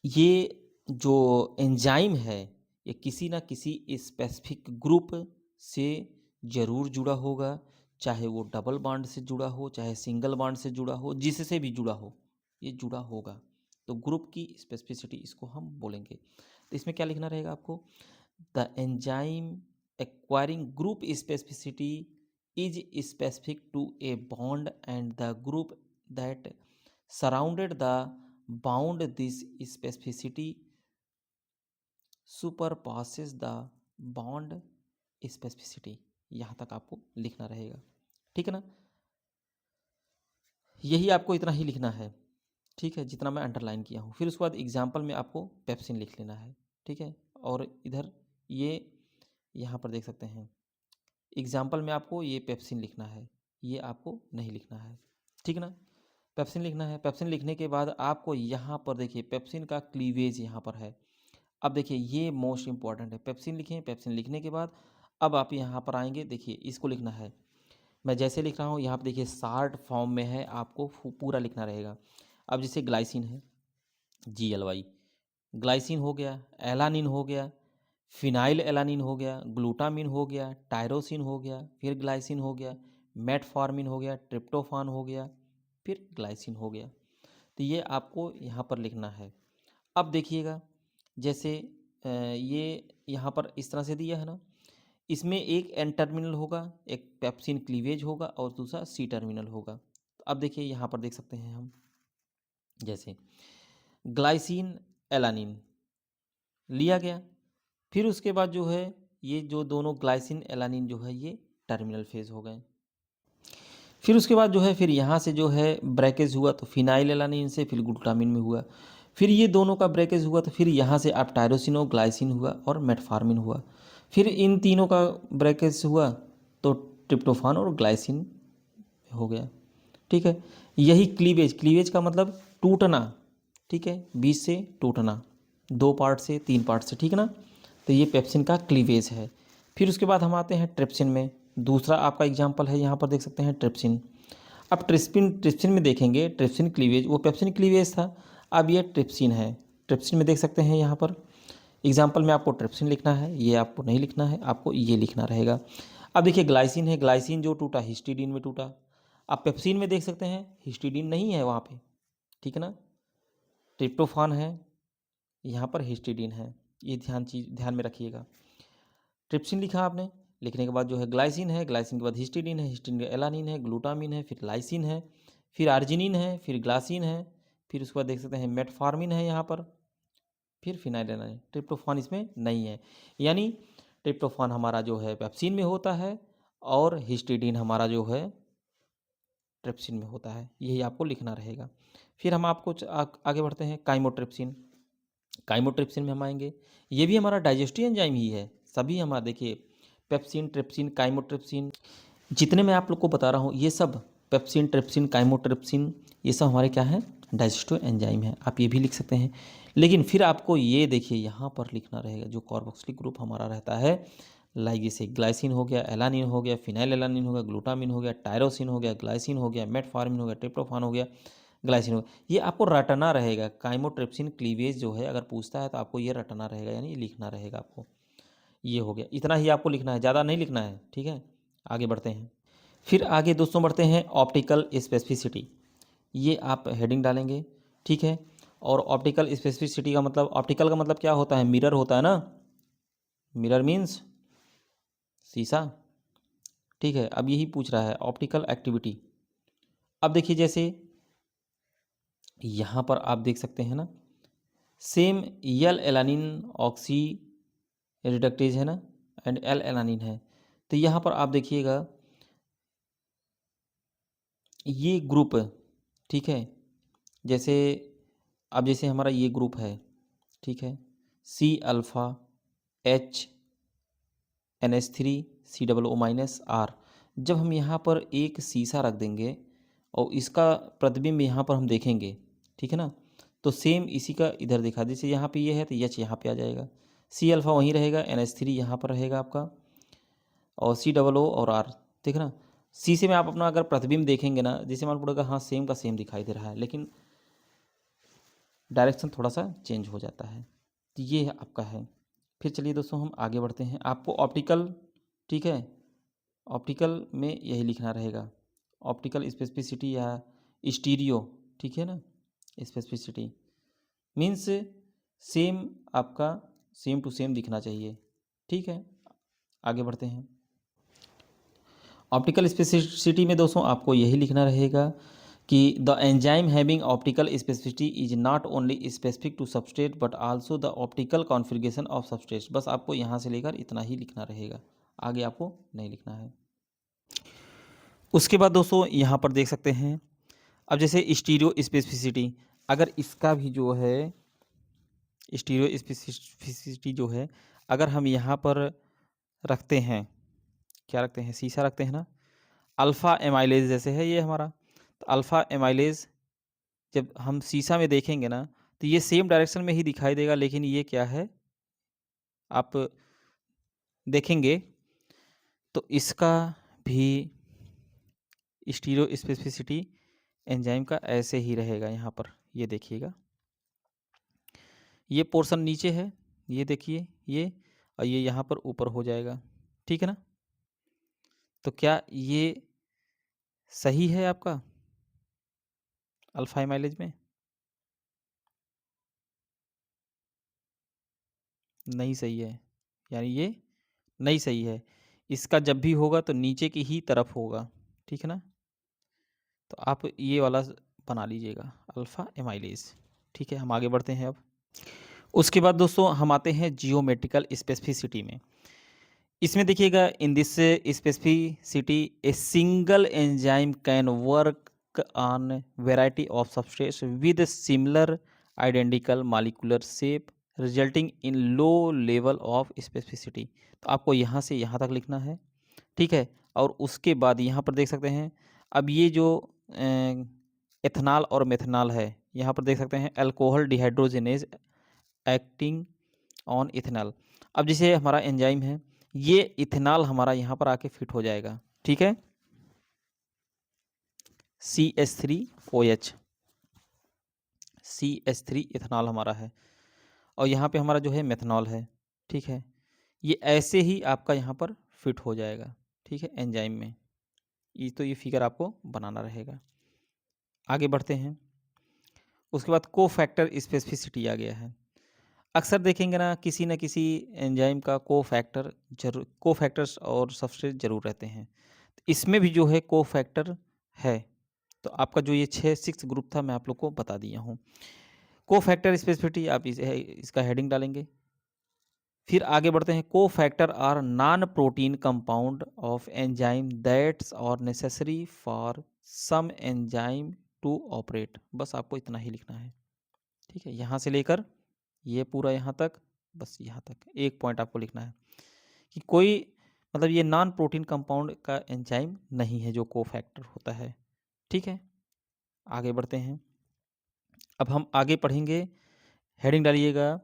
ये जो एंजाइम है ये किसी ना किसी स्पेसिफिक ग्रुप से ज़रूर जुड़ा होगा, चाहे वो डबल बॉन्ड से जुड़ा हो, चाहे सिंगल बॉन्ड से जुड़ा हो, जिससे भी जुड़ा हो, ये जुड़ा होगा। तो ग्रुप की स्पेसिफिसिटी इसको हम बोलेंगे। तो इसमें क्या लिखना रहेगा आपको, the enzyme acquiring group specificity is specific to a bond and the group that surrounded the bound this specificity surpasses the bond specificity. यहाँ तक आपको लिखना रहेगा, ठीक है ना। यही आपको इतना ही लिखना है, ठीक है, जितना मैं अंडरलाइन किया हूँ। फिर उसके बाद एग्जाम्पल में आपको पेप्सिन लिख लेना है, ठीक है। और इधर ये यहाँ पर देख सकते हैं, एग्जाम्पल में आपको ये पेप्सिन लिखना है, ये आपको नहीं लिखना है, ठीक है ना। पेप्सिन लिखना है, पेप्सिन लिखने के बाद आपको यहाँ पर देखिए पेप्सिन का क्लीवेज यहाँ पर है। अब देखिए ये मोस्ट इंपॉर्टेंट है, पेप्सिन लिखें, पेप्सिन लिखने के बाद अब आप यहाँ पर आएंगे, देखिए इसको लिखना है मैं जैसे लिख रहा हूँ यहाँ पे देखिए शार्ट फॉर्म में है, आपको पूरा लिखना रहेगा। अब जैसे ग्लाइसिन है, GLY, ग्लाइसिन हो गया, एलानिन हो गया, फिनाइल एलानिन हो गया, ग्लूटामिन हो गया, टायरोसिन हो गया, फिर ग्लाइसिन हो गया, मेटफॉर्मिन हो गया, ट्रिप्टोफान हो गया, फिर ग्लाइसिन हो गया। तो ये आपको यहाँ पर लिखना है। अब देखिएगा जैसे ये यहाँ पर इस तरह से दिया है ना, इसमें एक एन टर्मिनल होगा, एक पेप्सिन क्लीवेज होगा और दूसरा सी टर्मिनल होगा। तो अब देखिए यहाँ पर देख सकते हैं हम, जैसे ग्लाइसिन एलानिन लिया गया, फिर उसके बाद जो है ये जो दोनों ग्लाइसिन एलानिन जो है ये टर्मिनल फेज हो गए। फिर उसके बाद जो है फिर यहाँ से जो है ब्रेकेज हुआ तो फिनाइल एलानिन से फिर ग्लूटामिन में हुआ, फिर ये दोनों का ब्रेकेज हुआ तो फिर यहाँ से आप टायरोसिन और ग्लाइसिन हुआ और मेटफॉर्मिन हुआ, फिर इन तीनों का ब्रेकेज हुआ तो ट्रिप्टोफान और ग्लाइसिन हो गया। ठीक है, यही क्लीवेज, क्लीवेज का मतलब टूटना, ठीक है, बीच से टूटना, 2 पार्ट से 3 पार्ट से, ठीक है ना। तो ये पेप्सिन का क्लीवेज है। फिर उसके बाद हम आते हैं ट्रिप्सिन में। दूसरा आपका एग्जाम्पल है, यहाँ पर देख सकते हैं ट्रिप्सिन। अब ट्रिप्सिन में देखेंगे, ट्रिप्सिन क्लीवेज, वो पेप्सिन क्लीवेज था, अब ये ट्रिप्सिन है। ट्रिप्सिन में देख सकते हैं यहाँ पर एग्जाम्पल में आपको ट्रिप्सिन लिखना है, ये आपको नहीं लिखना है, आपको ये लिखना रहेगा। अब देखिए ग्लाइसिन है, ग्लाइसिन जो टूटा हिस्टीडीन में टूटा। आप पेप्सिन में देख सकते हैं हिस्टीडीन नहीं है वहाँ पे, ठीक है ना। ट्रिप्टोफान है, यहाँ पर हिस्टीडीन है, ये ध्यान में रखिएगा। ट्रिप्सिन लिखा आपने, लिखने के बाद जो है ग्लाइसिन है, ग्लाइसिन के बाद हिस्टीडीन है, हिस्टीडीन का एलानिन है, ग्लूटामिन है, फिर लाइसिन है, फिर आर्जिनिन है, फिर ग्लासिन है, फिर उसके बाद देख सकते हैं मेटफॉर्मिन है यहाँ पर, फिर फिनाइलएलानिन। ट्रिप्टोफान इसमें नहीं है, यानी ट्रिप्टोफान हमारा जो है पेप्सिन में होता है और हिस्टीडीन हमारा जो है ट्रिप्सिन में होता है, यही आपको लिखना रहेगा। फिर हम आपको आगे बढ़ते हैं काइमोट्रिप्सिन। काइमोट्रिप्सिन में हम आएंगे, ये भी हमारा डाइजेस्टिव एंजाइम ही है। सभी हमारा देखिए पेप्सिन, ट्रिप्सिन, काइमोट्रिप्सिन, जितने मैं आप लोग को बता रहा हूँ ये सब पेप्सिन, ट्रिप्सिन, काइमोट्रिप्सिन, ये सब हमारे क्या है, डाइजेस्टिव एंजाइम है। आप ये भी लिख सकते हैं, लेकिन फिर आपको ये देखिए यहाँ पर लिखना रहेगा जो कार्बोक्सिलिक ग्रुप हमारा रहता है, लाइक जैसे ग्लाइसिन हो गया, एलानिन हो गया, फिनाइल एलानिन हो गया, ग्लूटामिन हो गया, टायरोसिन हो गया, ग्लाइसिन हो गया, मेटफॉर्मिन हो गया, ट्रिप्टोफान हो गया, ग्लाइसिन हो गया, ये आपको रटना रहेगा। काइमोट्रिप्सिन क्लीवेज जो है अगर पूछता है तो आपको ये रटना रहेगा, यानी ये लिखना रहेगा आपको। ये हो गया, इतना ही आपको लिखना है, ज़्यादा नहीं लिखना है, ठीक है। आगे बढ़ते हैं, फिर आगे दोस्तों बढ़ते हैं ऑप्टिकल स्पेसिफिसिटी। ये आप हेडिंग डालेंगे, ठीक है। और ऑप्टिकल स्पेसिफिसिटी का मतलब, ऑप्टिकल का मतलब क्या होता है, मिरर होता है ना, मिरर मीन्स शीशा, ठीक है। अब यही पूछ रहा है ऑप्टिकल एक्टिविटी। अब देखिए जैसे यहाँ पर आप देख सकते हैं ना, सेम यल एलानिन ऑक्सी रिडक्टेज है ना, एंड एल एलानिन है। तो यहाँ पर आप देखिएगा ये ग्रुप, ठीक है, जैसे अब जैसे हमारा ये ग्रुप है, ठीक है, सी अल्फ़ा एच NH3COO-R। जब हम यहाँ पर एक शीशा रख देंगे और इसका प्रतिबिंब यहाँ पर हम देखेंगे, ठीक है ना, तो सेम इसी का इधर दिखा, जैसे यहाँ पे ये है तो एच यहाँ पे आ जाएगा, सी अल्फ़ा वहीं रहेगा, NH3 यहाँ पर रहेगा आपका, और COO और R, ठीक है ना। शीशे में आप अपना अगर प्रतिबिंब देखेंगे ना, जैसे मान पड़ेगा हाँ सेम का सेम दिखाई दे रहा है, लेकिन डायरेक्शन थोड़ा सा चेंज हो जाता है। तो ये आपका है। फिर चलिए दोस्तों हम आगे बढ़ते हैं, आपको ऑप्टिकल, ठीक है, ऑप्टिकल में यही लिखना रहेगा, ऑप्टिकल स्पेसिफिसिटी या स्टीरियो, ठीक है ना, स्पेसिफिसिटी मीन्स सेम, आपका सेम टू सेम दिखना चाहिए, ठीक है। आगे बढ़ते हैं, ऑप्टिकल स्पेसिफिसिटी में दोस्तों आपको यही लिखना रहेगा कि the enzyme having optical specificity is not only specific to substrate but also the optical configuration of substrate. बस आपको यहाँ से लेकर इतना ही लिखना रहेगा, आगे आपको नहीं लिखना है। उसके बाद दोस्तों यहाँ पर देख सकते हैं, अब जैसे स्टीरियो स्पेसिफिसिटी, अगर इसका भी जो है स्टीरियो स्पेसिफिसिटी जो है, अगर हम यहाँ पर रखते हैं, क्या रखते हैं, शीशा रखते हैं ना, अल्फ़ा एमाइलेज जैसे है ये हमारा, तो अल्फ़ा एमाइलेज जब हम शीशा में देखेंगे ना तो ये सेम डायरेक्शन में ही दिखाई देगा, लेकिन ये क्या है आप देखेंगे तो इसका भी स्टीरियो स्पेसिफिसिटी एंजाइम का ऐसे ही रहेगा। यहाँ पर ये देखिएगा, ये पोर्शन नीचे है, ये देखिए ये, और ये यहाँ पर ऊपर हो जाएगा, ठीक है ना। तो क्या ये सही है आपका अल्फा एमाइलेज में? नहीं सही है, यानी ये नहीं सही है। इसका जब भी होगा तो नीचे की ही तरफ होगा, ठीक है ना। तो आप ये वाला बना लीजिएगा अल्फा एमाइलेज, ठीक है। हम आगे बढ़ते हैं अब। उसके बाद दोस्तों हम आते हैं जियोमेट्रिकल स्पेसिफिसिटी में। इसमें देखिएगा, in this specificity a single enzyme can work on variety of substrates with similar identical molecular shape resulting in low level of specificity. तो आपको यहाँ से यहाँ तक लिखना है, ठीक है। और उसके बाद यहाँ पर देख सकते हैं, अब ये जो एथेनॉल और मेथनॉल है, यहाँ पर देख सकते हैं alcohol dehydrogenase acting on ethanol. अब जैसे हमारा एंजाइम है, ये इथेनॉल हमारा यहाँ पर आके फिट हो जाएगा, ठीक है। CH3OH, CH3 इथेनॉल हमारा है, और यहाँ पे हमारा जो है मेथनॉल है, ठीक है। ये ऐसे ही आपका यहाँ पर फिट हो जाएगा, ठीक है, एंजाइम में। ये तो ये फिगर आपको बनाना रहेगा। आगे बढ़ते हैं। उसके बाद कोफैक्टर स्पेसिफिसिटी आ गया है। अक्सर देखेंगे ना किसी एंजाइम का कोफैक्टर जरूर, कोफैक्टर्स और सबस्ट्रेट जरूर रहते हैं। तो इसमें भी जो है कोफैक्टर है। तो आपका जो ये 6 ग्रुप था, मैं आप लोग को बता दिया हूँ। कोफैक्टर स्पेसिफिसिटी आप इसका हेडिंग डालेंगे। फिर आगे बढ़ते हैं। Cofactor are non protein compound of enzyme that's are necessary for some enzyme to operate. बस आपको इतना ही लिखना है, ठीक है। यहाँ से लेकर ये पूरा यहाँ तक, बस यहाँ तक एक पॉइंट आपको लिखना है कि कोई मतलब ये नॉन प्रोटीन कंपाउंड का एंजाइम नहीं है जो कोफैक्टर होता है, ठीक है। आगे बढ़ते हैं। अब हम आगे पढ़ेंगे, हेडिंग डालिएगा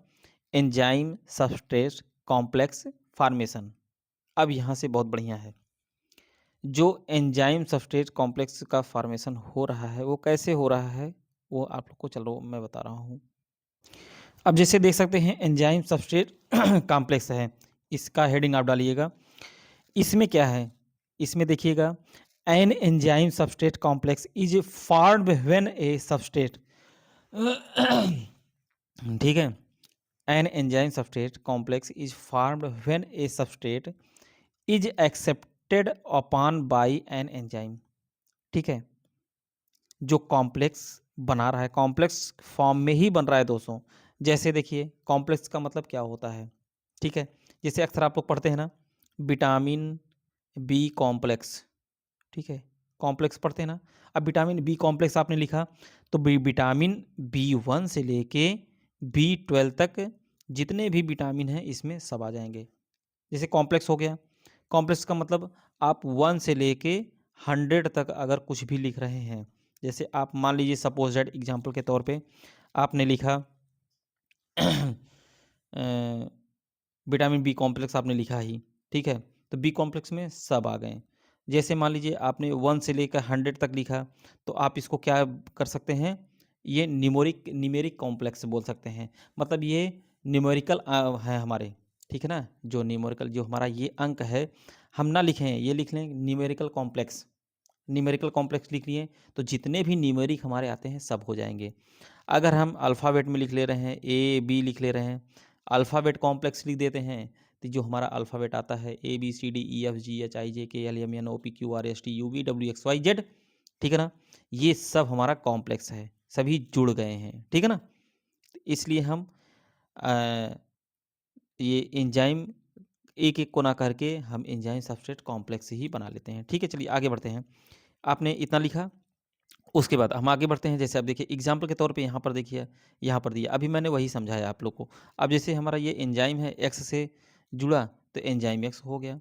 एंजाइम सबस्ट्रेट कॉम्प्लेक्स फॉर्मेशन। अब यहाँ से बहुत बढ़िया है, जो एंजाइम सबस्ट्रेट कॉम्प्लेक्स का फॉर्मेशन हो रहा है वो कैसे हो रहा है, वो आप लोग को चलो मैं बता रहा हूँ। अब जैसे देख सकते हैं एंजाइम सबस्ट्रेट कॉम्प्लेक्स है, इसका हेडिंग आप डालिएगा। इसमें क्या है, इसमें देखिएगा an enzyme substrate complex is formed when A substrate, ठीक है। An enzyme substrate complex is formed when A substrate is accepted upon bye an enzyme, ठीक है। जो कॉम्प्लेक्स बना रहा है, कॉम्प्लेक्स फॉर्म में ही बन रहा है दोस्तों। जैसे देखिए कॉम्प्लेक्स का मतलब क्या होता है, ठीक है। जैसे अक्सर आप लोग पढ़ते हैं ना, विटामिन बी कॉम्प्लेक्स, ठीक है, कॉम्प्लेक्स पढ़ते हैं ना। अब विटामिन बी कॉम्प्लेक्स आपने लिखा तो विटामिन B1 से लेके B12 तक जितने भी विटामिन हैं इसमें सब आ जाएंगे। जैसे कॉम्प्लेक्स हो गया, कॉम्प्लेक्स का मतलब आप 1 से लेके 100 तक अगर कुछ भी लिख रहे हैं, जैसे आप मान लीजिए सपोज दैट एग्जांपल के तौर पे आपने लिखा विटामिन बी कॉम्प्लेक्स आपने लिखा ही, ठीक है। तो बी कॉम्प्लेक्स में सब आ गए। जैसे मान लीजिए आपने 1 से लेकर 100 तक लिखा, तो आप इसको क्या कर सकते हैं, ये न्यूमेरिक कॉम्प्लेक्स बोल सकते हैं। मतलब ये न्यूमेरिकल है हमारे, ठीक है ना। जो न्यूमेरिकल जो हमारा ये अंक है, हम ना लिखें, ये लिख लें न्यूमेरिकल कॉम्प्लेक्स। न्यूमेरिकल कॉम्प्लेक्स लिख लिए तो जितने भी न्यूमेरिक हमारे आते हैं सब हो जाएंगे। अगर हम अल्फ़ाबेट में लिख ले रहे हैं, A B लिख ले रहे हैं, अल्फ़ाबेट कॉम्प्लेक्स लिख देते हैं, तो जो हमारा अल्फ़ाबेट आता है ABCDEFGHIJKLMNOPQRSTUVWXYZ, ठीक है ना, ये सब हमारा कॉम्प्लेक्स है, सभी जुड़ गए हैं, ठीक है ना। तो इसलिए हम अ, ये एंजाइम एक एक को ना करके हम एंजाइम सबस्ट्रेट कॉम्प्लेक्स ही बना लेते हैं, ठीक है। चलिए आगे बढ़ते हैं। आपने इतना लिखा, उसके बाद हम आगे बढ़ते हैं। जैसे आप देखिए एग्जाम्पल के तौर पे यहाँ पर देखिए, यहाँ पर दिया, अभी मैंने वही समझाया आप लोग को। अब जैसे हमारा ये एंजाइम है एक्स से जुड़ा, तो एंजाइम एक्स हो गया।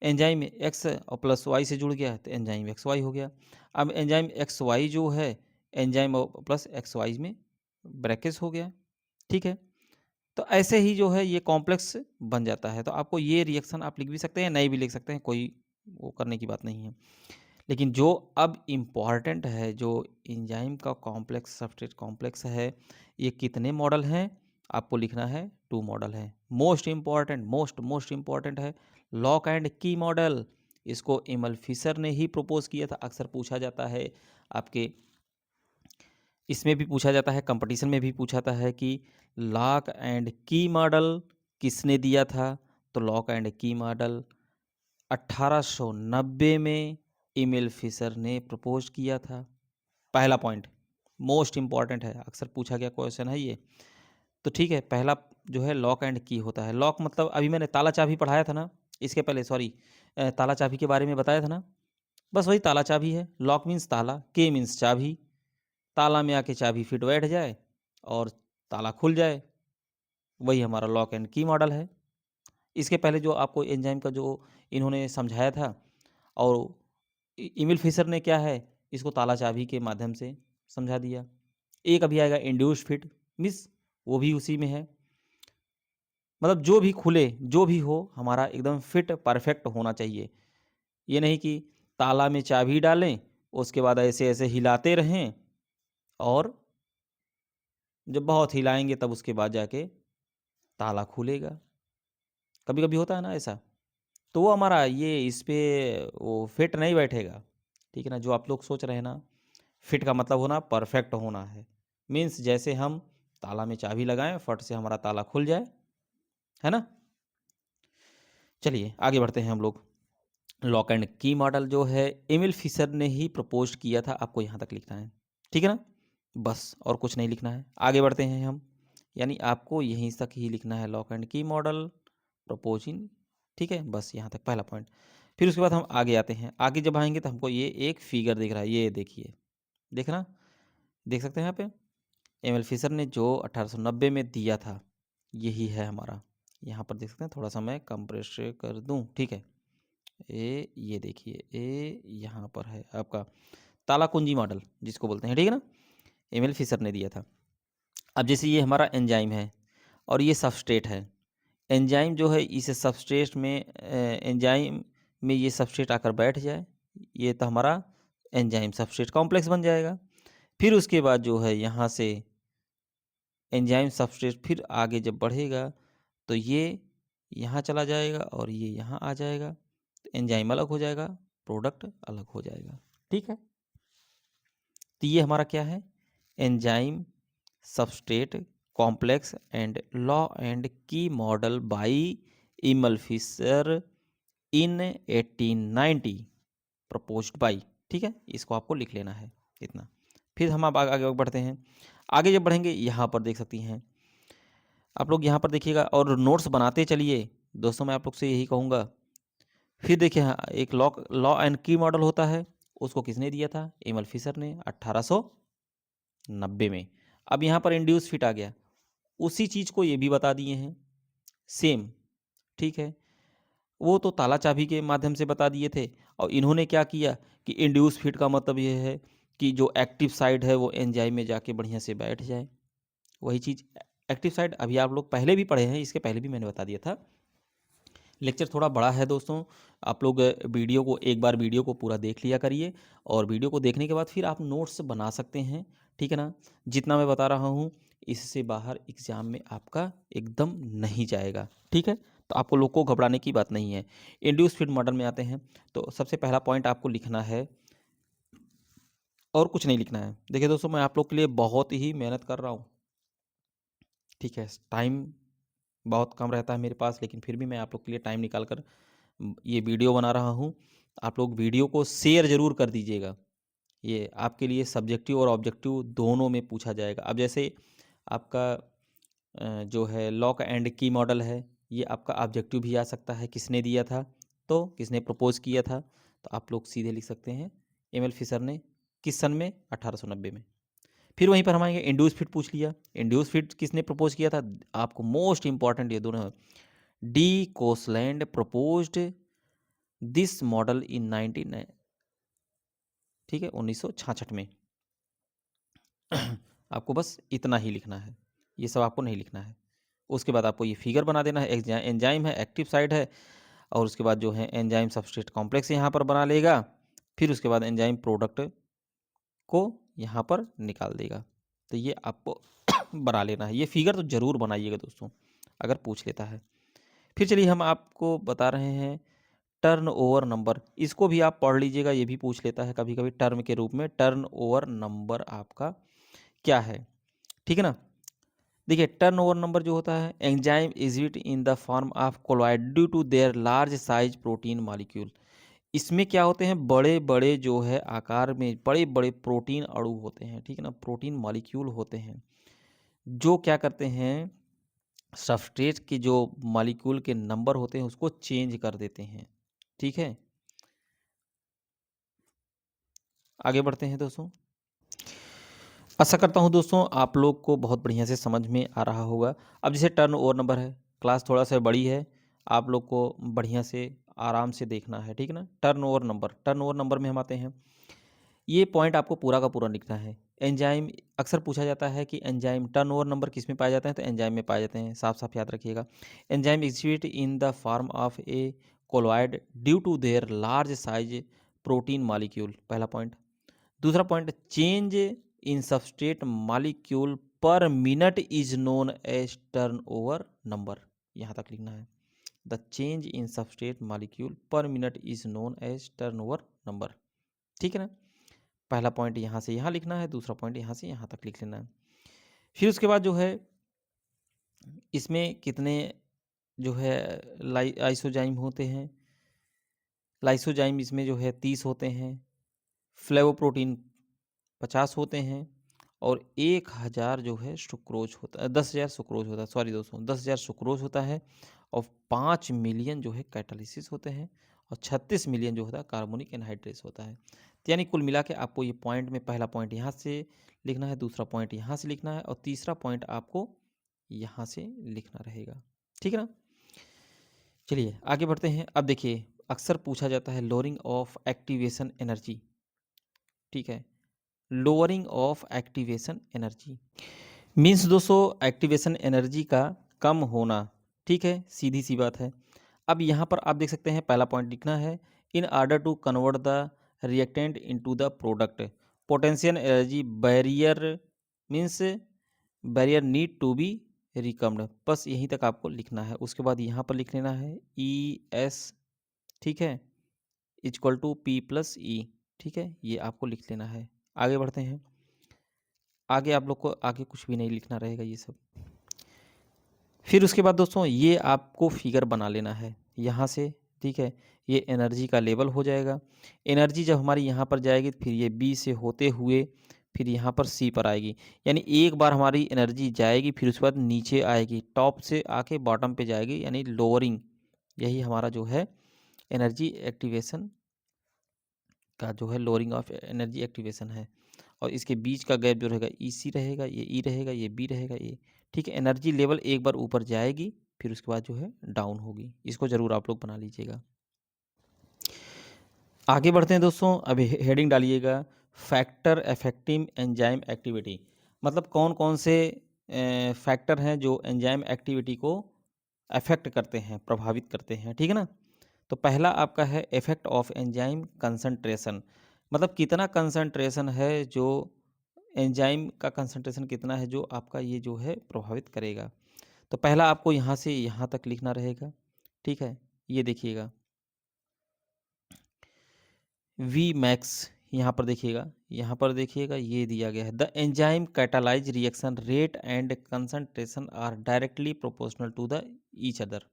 एंजाइम एक्स और प्लस वाई से जुड़ गया तो एंजाइम एक्स वाई हो गया। अब एंजाइम एक्स वाई जो है, एंजाइम और प्लस एक्स वाई में ब्रैकेट्स हो गया, ठीक है। तो ऐसे ही जो है ये कॉम्प्लेक्स बन जाता है। तो आपको ये रिएक्शन आप लिख भी सकते हैं, नहीं भी लिख सकते हैं, कोई वो करने की बात नहीं है। लेकिन जो अब इम्पॉर्टेंट है, जो एंजाइम का कॉम्प्लेक्स सब्सट्रेट कॉम्प्लेक्स है, ये कितने मॉडल हैं? आपको लिखना है 2 मॉडल हैं। मोस्ट इम्पॉर्टेंट, मोस्ट इम्पॉर्टेंट है लॉक एंड की मॉडल। इसको एमल फिशर ने ही प्रपोज किया था। अक्सर पूछा जाता है आपके, इसमें भी पूछा जाता है, कंपटीशन में भी पूछा जाता है कि लॉक एंड की मॉडल किसने दिया था? तो लॉक एंड की मॉडल 1890 में एमिल फिशर ने प्रपोज किया था। पहला पॉइंट मोस्ट इम्पॉर्टेंट है, अक्सर पूछा गया क्वेश्चन है ये। तो ठीक है, पहला जो है लॉक एंड की होता है। लॉक मतलब अभी मैंने ताला चाबी पढ़ाया था ना, इसके पहले सॉरी, ताला चाबी के बारे में बताया था ना, बस वही ताला चाबी है। लॉक मीन्स ताला, के मीन्स चाबी, ताला में आके चाबी फिट बैठ जाए और ताला खुल जाए, वही हमारा लॉक एंड की मॉडल है। इसके पहले जो आपको एंजाइम का जो इन्होंने समझाया था, और एमिल फिशर ने क्या है, इसको ताला चाबी के माध्यम से समझा दिया। एक अभी आएगा इंड्यूस्ड फिट, मिस वो भी उसी में है। मतलब जो भी खुले, जो भी हो, हमारा एकदम फिट परफेक्ट होना चाहिए। ये नहीं कि ताला में चाबी डालें, उसके बाद ऐसे ऐसे हिलाते रहें, और जब बहुत हिलाएंगे तब उसके बाद जाके ताला खुलेगा। कभी कभी होता है ना ऐसा, तो वो हमारा ये इस पे वो फिट नहीं बैठेगा। ठीक है ना, जो आप लोग सोच रहे हैं ना, फिट का मतलब होना परफेक्ट होना है। मीन्स जैसे हम ताला में चाबी लगाएं, फट से हमारा ताला खुल जाए, है ना। चलिए आगे बढ़ते हैं हम लोग। लॉक एंड की मॉडल जो है एमिल फिशर ने ही प्रपोज किया था, आपको यहाँ तक लिखना है, ठीक है ना, बस और कुछ नहीं लिखना है। आगे बढ़ते हैं हम, यानी आपको यहीं तक ही लिखना है lock and key model proposing, ठीक है, बस यहाँ तक पहला पॉइंट। फिर उसके बाद हम आगे आते हैं। आगे जब आएंगे तो हमको ये एक फिगर दिख रहा है, ये देखिए, देखना, देख सकते हैं यहाँ पे एमिल फिशर ने जो 1890 में दिया था, यही है हमारा। यहाँ पर देख सकते हैं, थोड़ा सा मैं कंप्रेस कर दूँ, ठीक है। ये देखिए, यहाँ पर है आपका ताला कुंजी मॉडल जिसको बोलते हैं, ठीक है ना, एमिल फिशर ने दिया था। अब जैसे ये हमारा एंजाइम है और ये सबस्ट्रेट है। एंजाइम जो है इस सबस्ट्रेट में, एंजाइम में ये सबस्ट्रेट आकर बैठ जाए, ये तो हमारा एंजाइम सबस्ट्रेट कॉम्प्लेक्स बन जाएगा। फिर उसके बाद जो है यहाँ से एंजाइम सबस्ट्रेट फिर आगे जब बढ़ेगा तो ये यहाँ चला जाएगा और ये यहाँ आ जाएगा, तो एंजाइम अलग हो जाएगा, प्रोडक्ट अलग हो जाएगा, ठीक है। तो ये हमारा क्या है, enzyme substrate complex and lock and key model by Emil Fischer in 1890 proposed by, ठीक है, इसको आपको लिख लेना है इतना। फिर हम अब आगे बढ़ते हैं। आगे जब बढ़ेंगे यहाँ पर देख सकती हैं आप लोग, यहाँ पर देखिएगा और नोट्स बनाते चलिए दोस्तों, मैं आप लोग से यही कहूँगा। फिर देखिए, हाँ, एक लॉ एंड की मॉडल होता है, उसको किसने दिया था, एमल फिशर ने 1890 में। अब यहाँ पर इंड्यूस फिट आ गया, उसी चीज़ को ये भी बता दिए हैं, सेम, ठीक है। वो तो ताला चाबी के माध्यम से बता दिए थे, और इन्होंने क्या किया कि इंड्यूस फिट का मतलब ये है कि जो एक्टिव साइड है वो एंजाइम में जाके बढ़िया से बैठ जाए। वही चीज़ एक्टिव साइड अभी आप लोग पहले भी पढ़े हैं, इसके पहले भी मैंने बता दिया था। लेक्चर थोड़ा बड़ा है दोस्तों, आप लोग वीडियो को एक बार वीडियो को पूरा देख लिया करिए, और वीडियो को देखने के बाद फिर आप नोट्स बना सकते हैं, ठीक है ना। जितना मैं बता रहा हूँ इससे बाहर एग्ज़ाम में आपका एकदम नहीं जाएगा, ठीक है। तो आपको लोग को घबराने की बात नहीं है। इंड्यूस फीड मॉडल में आते हैं, तो सबसे पहला पॉइंट आपको लिखना है, और कुछ नहीं लिखना है। देखिए दोस्तों, मैं आप लोग के लिए बहुत ही मेहनत कर रहा हूँ, ठीक है। टाइम बहुत कम रहता है मेरे पास, लेकिन फिर भी मैं आप लोग के लिए टाइम निकाल कर ये वीडियो बना रहा हूँ। आप लोग वीडियो को शेयर ज़रूर कर दीजिएगा, ये आपके लिए सब्जेक्टिव और ऑब्जेक्टिव दोनों में पूछा जाएगा। अब जैसे आपका जो है लॉक एंड की मॉडल है, ये आपका ऑब्जेक्टिव भी आ सकता है, किसने दिया था, तो किसने प्रपोज किया था, तो आप लोग सीधे लिख सकते हैं एमिल फिशर ने, किस सन में, 1890 में। फिर वहीं पर हम आएंगे, इंड्यूस फिट पूछ लिया, इंड्यूस फिट किसने प्रपोज किया था, आपको मोस्ट इंपॉर्टेंट ये दोनों, डी कोसलैंड प्रपोज्ड दिस मॉडल इन 19, ठीक है, 1966 में। आपको बस इतना ही लिखना है, ये सब आपको नहीं लिखना है। उसके बाद आपको ये फिगर बना देना है, एंजाइम है, एक्टिव साइड है, और उसके बाद जो है एंजाइम सबस्ट्रेट कॉम्प्लेक्स यहाँ पर बना लेगा। फिर उसके बाद एंजाइम प्रोडक्ट को यहाँ पर निकाल देगा। तो ये आपको बना लेना है। ये फिगर तो ज़रूर बनाइएगा दोस्तों, अगर पूछ लेता है। फिर चलिए हम आपको बता रहे हैं टर्नओवर नंबर। इसको भी आप पढ़ लीजिएगा, ये भी पूछ लेता है कभी कभी टर्म के रूप में। टर्नओवर नंबर आपका क्या है, ठीक है ना। देखिए टर्नओवर नंबर जो होता है, enzyme exit in the form of colloid due to their large size protein molecule. इसमें क्या होते हैं, बड़े बड़े जो है आकार में बड़े बड़े प्रोटीन अणु होते हैं, ठीक है ना, प्रोटीन मॉलिक्यूल होते हैं, जो क्या करते हैं, सबस्ट्रेट के जो मॉलिक्यूल के नंबर होते हैं उसको चेंज कर देते हैं, ठीक है। आगे बढ़ते हैं दोस्तों। आशा करता हूँ दोस्तों आप लोग को बहुत बढ़िया से समझ में आ रहा होगा। अब जैसे टर्न ओवर नंबर है, क्लास थोड़ा सा बड़ी है, आप लोग को बढ़िया से आराम से देखना है, ठीक है ना। Turn over number, turn over number में हम आते हैं। ये पॉइंट आपको पूरा का पूरा लिखना है। एंजाइम, अक्सर पूछा जाता है कि एंजाइम टर्न ओवर नंबर किस में पाए जाते हैं, तो एंजाइम में पाए जाते हैं, साफ साफ याद रखिएगा। Enzyme exist in the form of a colloid due to their large size protein molecule, पहला पॉइंट। दूसरा point, change in substrate molecule per minute is known as turnover number, यहाँ तक लिखना है। The change in substrate molecule per minute is known as turnover number, ठीक है ना। पहला पॉइंट यहाँ से यहाँ लिखना है, दूसरा पॉइंट यहाँ से यहाँ तक लिख लेना है। फिर उसके बाद जो है इसमें कितने जो है आइसोजाइम होते हैं, लाइसोजाइम इसमें जो है 30 होते हैं, फ्लेवोप्रोटीन 50 होते हैं, और 1000 जो है सुक्रोज होता है, 10,000 सुक्रोज होता है, सॉरी दोस्तों 10,000 सुक्रोज होता है, और 5 मिलियन जो है कैटालिसिस होते हैं, और 36 मिलियन जो होता है कार्बोनिक एनहाइड्रेस होता है। तो यानी कुल मिला के आपको ये पॉइंट में पहला पॉइंट यहाँ से लिखना है, दूसरा पॉइंट यहाँ से लिखना है, और तीसरा पॉइंट आपको यहाँ से लिखना रहेगा, ठीक है ना। चलिए आगे बढ़ते हैं। अब देखिए अक्सर पूछा जाता है लोअरिंग ऑफ एक्टिवेशन एनर्जी, ठीक है, lowering of activation energy means दोस्तों एक्टिवेशन एनर्जी का कम होना, ठीक है, सीधी सी बात है। अब यहाँ पर आप देख सकते हैं पहला पॉइंट लिखना है, in order to convert the reactant into the product potential energy barrier means barrier need to be reckoned, बस यहीं तक आपको लिखना है। उसके बाद यहाँ पर लिख लेना है ई एस, ठीक है, इक्वल टू पी प्लस ई, ठीक है, ये आपको लिख लेना है। आगे बढ़ते हैं। आगे आप लोग को आगे कुछ भी नहीं लिखना रहेगा ये सब। फिर उसके बाद दोस्तों ये आपको फिगर बना लेना है यहाँ से, ठीक है, ये एनर्जी का लेवल हो जाएगा। एनर्जी जब हमारी यहाँ पर जाएगी फिर ये बी से होते हुए फिर यहाँ पर सी पर आएगी, यानी एक बार हमारी एनर्जी जाएगी फिर उसके बाद नीचे आएगी, टॉप से आके बॉटम पे जाएगी, यानी लोअरिंग। यही हमारा जो है एनर्जी एक्टिवेशन का जो है लोअरिंग ऑफ एनर्जी एक्टिवेशन है। और इसके बीच का गैप जो रहेगा ई सी रहेगा, ये ई रहेगा, ये बी रहेगा, ये, ठीक है। एनर्जी लेवल एक बार ऊपर जाएगी फिर उसके बाद जो है डाउन होगी, इसको ज़रूर आप लोग बना लीजिएगा। आगे बढ़ते हैं दोस्तों। अभी हेडिंग डालिएगा फैक्टर अफेक्टिंग एंजाइम एक्टिविटी, मतलब कौन कौन से फैक्टर हैं जो एंजाइम एक्टिविटी को अफेक्ट करते हैं, प्रभावित करते हैं, ठीक है ना। तो पहला आपका है इफेक्ट ऑफ एंजाइम कंसंट्रेशन, मतलब कितना कंसंट्रेशन है जो एंजाइम का कंसंट्रेशन कितना है जो आपका ये जो है प्रभावित करेगा। तो पहला आपको यहाँ से यहाँ तक लिखना रहेगा, ठीक है। ये देखिएगा वी मैक्स, यहाँ पर देखिएगा, यहाँ पर देखिएगा ये दिया गया है the enzyme catalyze reaction rate and concentration are directly proportional to the each other.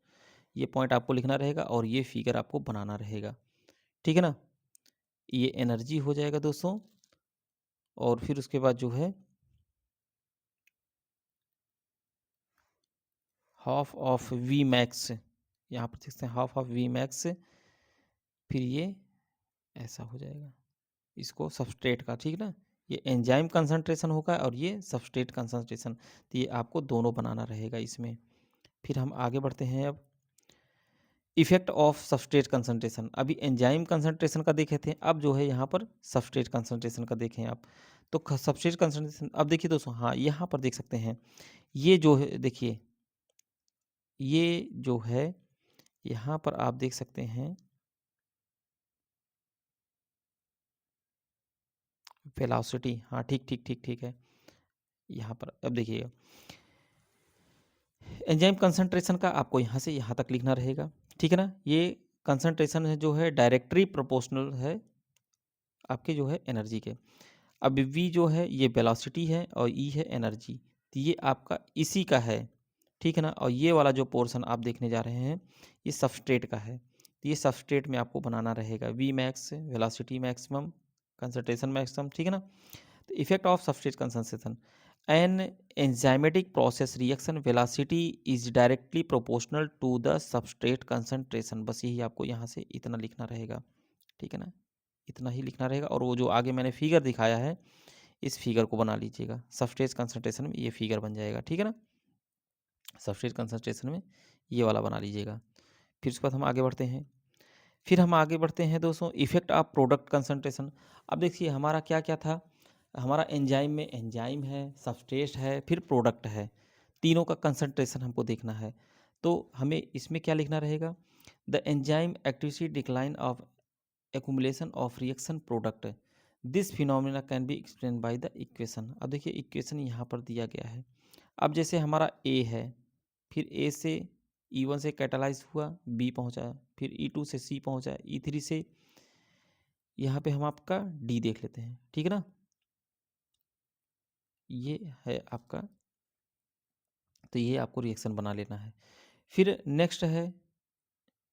ये पॉइंट आपको लिखना रहेगा और ये फिगर आपको बनाना रहेगा, ठीक है ना। ये एनर्जी हो जाएगा दोस्तों, और फिर उसके बाद जो है हाफ ऑफ वी मैक्स, यहाँ पर देखते हैं हाफ ऑफ वी मैक्स, फिर ये ऐसा हो जाएगा इसको सबस्ट्रेट का, ठीक ना। ये एंजाइम कंसंट्रेशन होगा और ये सबस्ट्रेट कंसंट्रेशन, तो ये आपको दोनों बनाना रहेगा इसमें। फिर हम आगे बढ़ते हैं। अब इफेक्ट ऑफ सबस्ट्रेट कंसंट्रेशन, अभी एंजाइम कंसंट्रेशन का देखे थे, अब जो है यहाँ पर सबस्ट्रेट कंसंट्रेशन का देखें आप। तो सबस्ट्रेट कंसंट्रेशन अब देखिए दोस्तों, हाँ यहाँ पर देख सकते हैं ये जो है, देखिए ये जो है यहाँ पर आप देख सकते हैं वेलोसिटी, हाँ ठीक ठीक ठीक ठीक है। यहाँ पर अब देखिएगा, एंजाइम कंसंट्रेशन का आपको यहाँ से यहाँ तक लिखना रहेगा, ठीक है ना। ये कंसंट्रेशन है जो है डायरेक्टली प्रोपोर्शनल है आपके जो है एनर्जी के। अब वी जो है ये वेलोसिटी है और ई है एनर्जी, तो ये आपका इसी का है, ठीक है ना। और ये वाला जो पोर्शन आप देखने जा रहे हैं ये सबस्ट्रेट का है, तो ये सबस्ट्रेट में आपको बनाना रहेगा V max, velocity maximum, concentration maximum, ठीक है ना। तो effect of substrate concentration, an enzymatic process reaction velocity is directly proportional to the substrate concentration. बस यही आपको यहाँ से इतना लिखना रहेगा, ठीक है ना, इतना ही लिखना रहेगा। और वो जो आगे मैंने फिगर दिखाया है इस फिगर को बना लीजिएगा, सबस्ट्रेट कंसंट्रेशन में ये फिगर बन जाएगा, ठीक है ना। सबस्ट्रेट कंसंट्रेशन में ये वाला बना लीजिएगा। फिर उसके बाद हम आगे बढ़ते हैं, दोस्तों इफेक्ट ऑफ प्रोडक्ट कंसंट्रेशन। अब देखिए हमारा क्या क्या था, हमारा एंजाइम में एंजाइम है, सबस्ट्रेट है, फिर प्रोडक्ट है, तीनों का कंसंट्रेशन हमको देखना है। तो हमें इसमें क्या लिखना रहेगा, the enzyme activity decline of accumulation of reaction product, this phenomena can be explain by the equation. अब देखिए इक्वेशन यहाँ पर दिया गया है। अब जैसे हमारा ए है, फिर ए से E1 से कैटालाइज हुआ, बी पहुँचा, फिर E2 से सी पहुँचा, E3 से यहाँ पे हम आपका डी देख लेते हैं, ठीक है ना। ये है आपका, तो ये आपको रिएक्शन बना लेना है। फिर नेक्स्ट है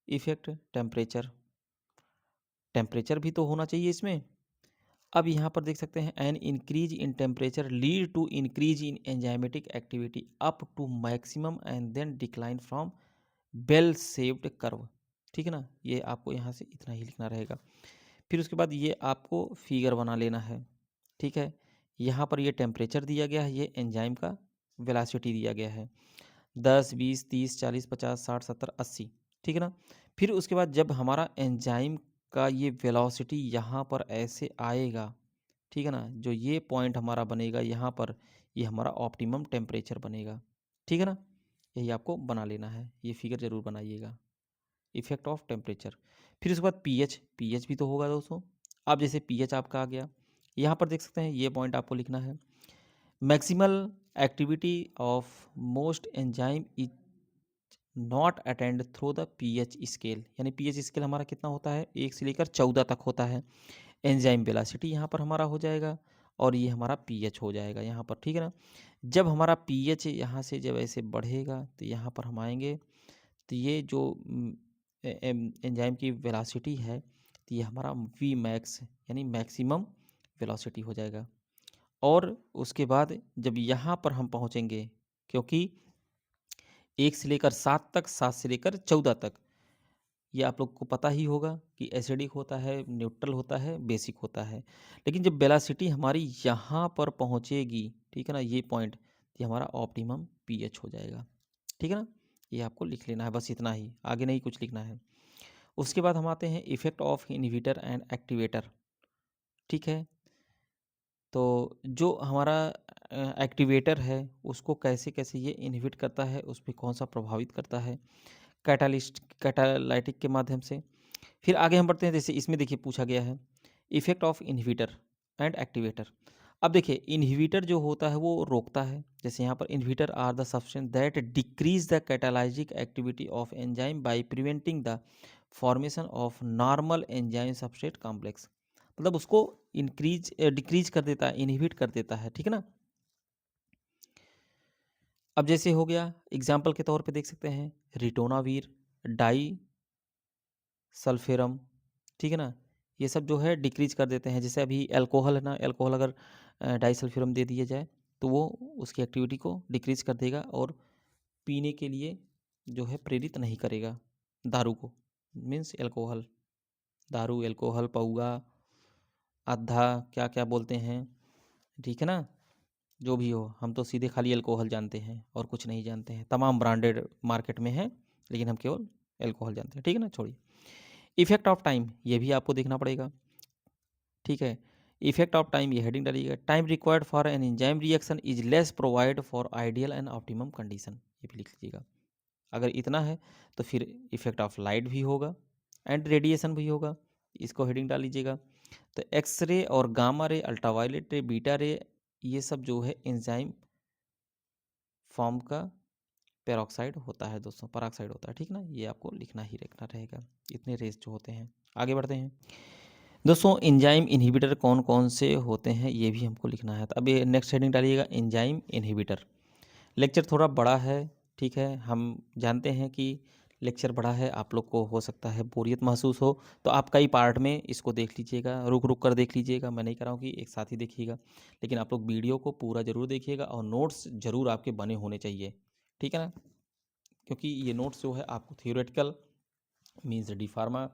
इफेक्ट टेम्परेचर, टेम्परेचर भी तो होना चाहिए इसमें। अब यहाँ पर देख सकते हैं an increase in temperature lead to increase in enzymatic activity up to maximum and then decline from bell shaped curve, ठीक है ना। ये आपको यहाँ से इतना ही लिखना रहेगा। फिर उसके बाद ये आपको फिगर बना लेना है, ठीक है। यहाँ पर ये टेम्परेचर दिया गया है, ये एंजाइम का वेलोसिटी दिया गया है 10 20 30 40 50 60 70 80, ठीक है ना। फिर उसके बाद जब हमारा एंजाइम का ये वेलोसिटी यहाँ पर ऐसे आएगा, ठीक है ना, जो ये पॉइंट हमारा बनेगा यहाँ पर, ये हमारा ऑप्टिमम टेम्परेचर बनेगा, ठीक है ना। यही आपको बना लेना है, ये फिगर जरूर बनाइएगा, इफेक्ट ऑफ टेम्परेचर। फिर उसके बाद पीएच, पीएच भी तो होगा दोस्तों। अब जैसे पीएच आपका आ गया, यहाँ पर देख सकते हैं ये पॉइंट आपको लिखना है, maximal activity of most enzyme is not attend through the pH scale, यानी पीएच स्केल हमारा कितना होता है 1 से लेकर 14 तक होता है। एंजाइम वेलोसिटी यहाँ पर हमारा हो जाएगा और ये हमारा पीएच हो जाएगा यहाँ पर, ठीक है ना। जब हमारा पीएच यहाँ से जब ऐसे बढ़ेगा तो यहाँ पर हम आएंगे, तो ये जो एंजाइम की वेलोसिटी है तो ये हमारा वी मैक्स यानी मैक्सिमम वेलोसिटी हो जाएगा। और उसके बाद जब यहाँ पर हम पहुँचेंगे, क्योंकि 1 से लेकर 7 तक, 7 से लेकर 14 तक, ये आप लोग को पता ही होगा कि एसिडिक होता है, न्यूट्रल होता है, बेसिक होता है। लेकिन जब वेलोसिटी हमारी यहाँ पर पहुँचेगी, ठीक है ना, ये पॉइंट, ये हमारा ऑप्टिमम पीएच हो जाएगा, ठीक है ना। ये आपको लिख लेना है, बस इतना ही, आगे नहीं कुछ लिखना है। उसके बाद हम आते हैं effect of inhibitor and activator, ठीक है। तो जो हमारा एक्टिवेटर है उसको कैसे कैसे ये इनहिबिट करता है, उस पर कौन सा प्रभावित करता है, कैटालिस्ट कैटालाइटिक के माध्यम से। फिर आगे हम बढ़ते हैं, जैसे इसमें देखिए पूछा गया है effect of inhibitor and activator. अब देखिए इनहिबिटर जो होता है वो रोकता है, जैसे यहाँ पर inhibitor are the substance that decrease the catalytic activity of enzyme by preventing the formation of normal enzyme substrate complex, मतलब उसको इंक्रीज डिक्रीज कर देता है, इनहिबिट कर देता है, ठीक है ना। अब जैसे हो गया एग्जाम्पल के तौर पे देख सकते हैं रिटोनावीर, डाई सल्फेरम, ठीक है ना, ये सब जो है डिक्रीज कर देते हैं। जैसे अभी अल्कोहल है ना, अल्कोहल अगर डाई सल्फेरम दे दिया जाए तो वो उसकी एक्टिविटी को डिक्रीज कर देगा और पीने के लिए जो है प्रेरित नहीं करेगा दारू को, मीन्स अल्कोहल, दारू अल्कोहल पौआ अद्धा क्या क्या बोलते हैं, ठीक है ना। जो भी हो, हम तो सीधे खाली अल्कोहल जानते हैं और कुछ नहीं जानते हैं, तमाम ब्रांडेड मार्केट में है लेकिन हम केवल अल्कोहल जानते हैं, ठीक है ना। छोड़िए, इफेक्ट ऑफ टाइम ये भी आपको देखना पड़ेगा, ठीक है। इफेक्ट ऑफ टाइम ये हेडिंग डालिएगा, time required for an enzyme reaction is less provide for ideal and optimum condition, ये भी लिख लीजिएगा। अगर इतना है तो फिर इफेक्ट ऑफ लाइट भी होगा एंड रेडिएशन भी होगा, इसको हेडिंग डाल लीजिएगा। तो एक्स रे और गामा रे, अल्ट्रावायलेट रे, बीटा रे, ये सब जो है एंजाइम फॉर्म का पेरोक्साइड होता है दोस्तों, पेरोक्साइड होता है, ठीक ना? ये आपको लिखना ही रखना रहेगा, इतने रेस जो होते हैं। आगे बढ़ते हैं दोस्तों, एंजाइम इनहिबिटर कौन कौन से होते हैं ये भी हमको लिखना है। तो अब ये नेक्स्ट हेडिंग डालिएगा, एंजाइम इनहिबिटर। लेक्चर थोड़ा बड़ा है, ठीक है, हम जानते हैं कि लेक्चर बड़ा है, आप लोग को हो सकता है बोरियत महसूस हो, तो आप कई पार्ट में इसको देख लीजिएगा, रुक रुक कर देख लीजिएगा। मैं नहीं कह रहा हूँ कि एक साथ ही देखिएगा, लेकिन आप लोग वीडियो को पूरा ज़रूर देखिएगा और नोट्स ज़रूर आपके बने होने चाहिए, ठीक है ना? क्योंकि ये नोट्स जो है आपको theoretical means D pharma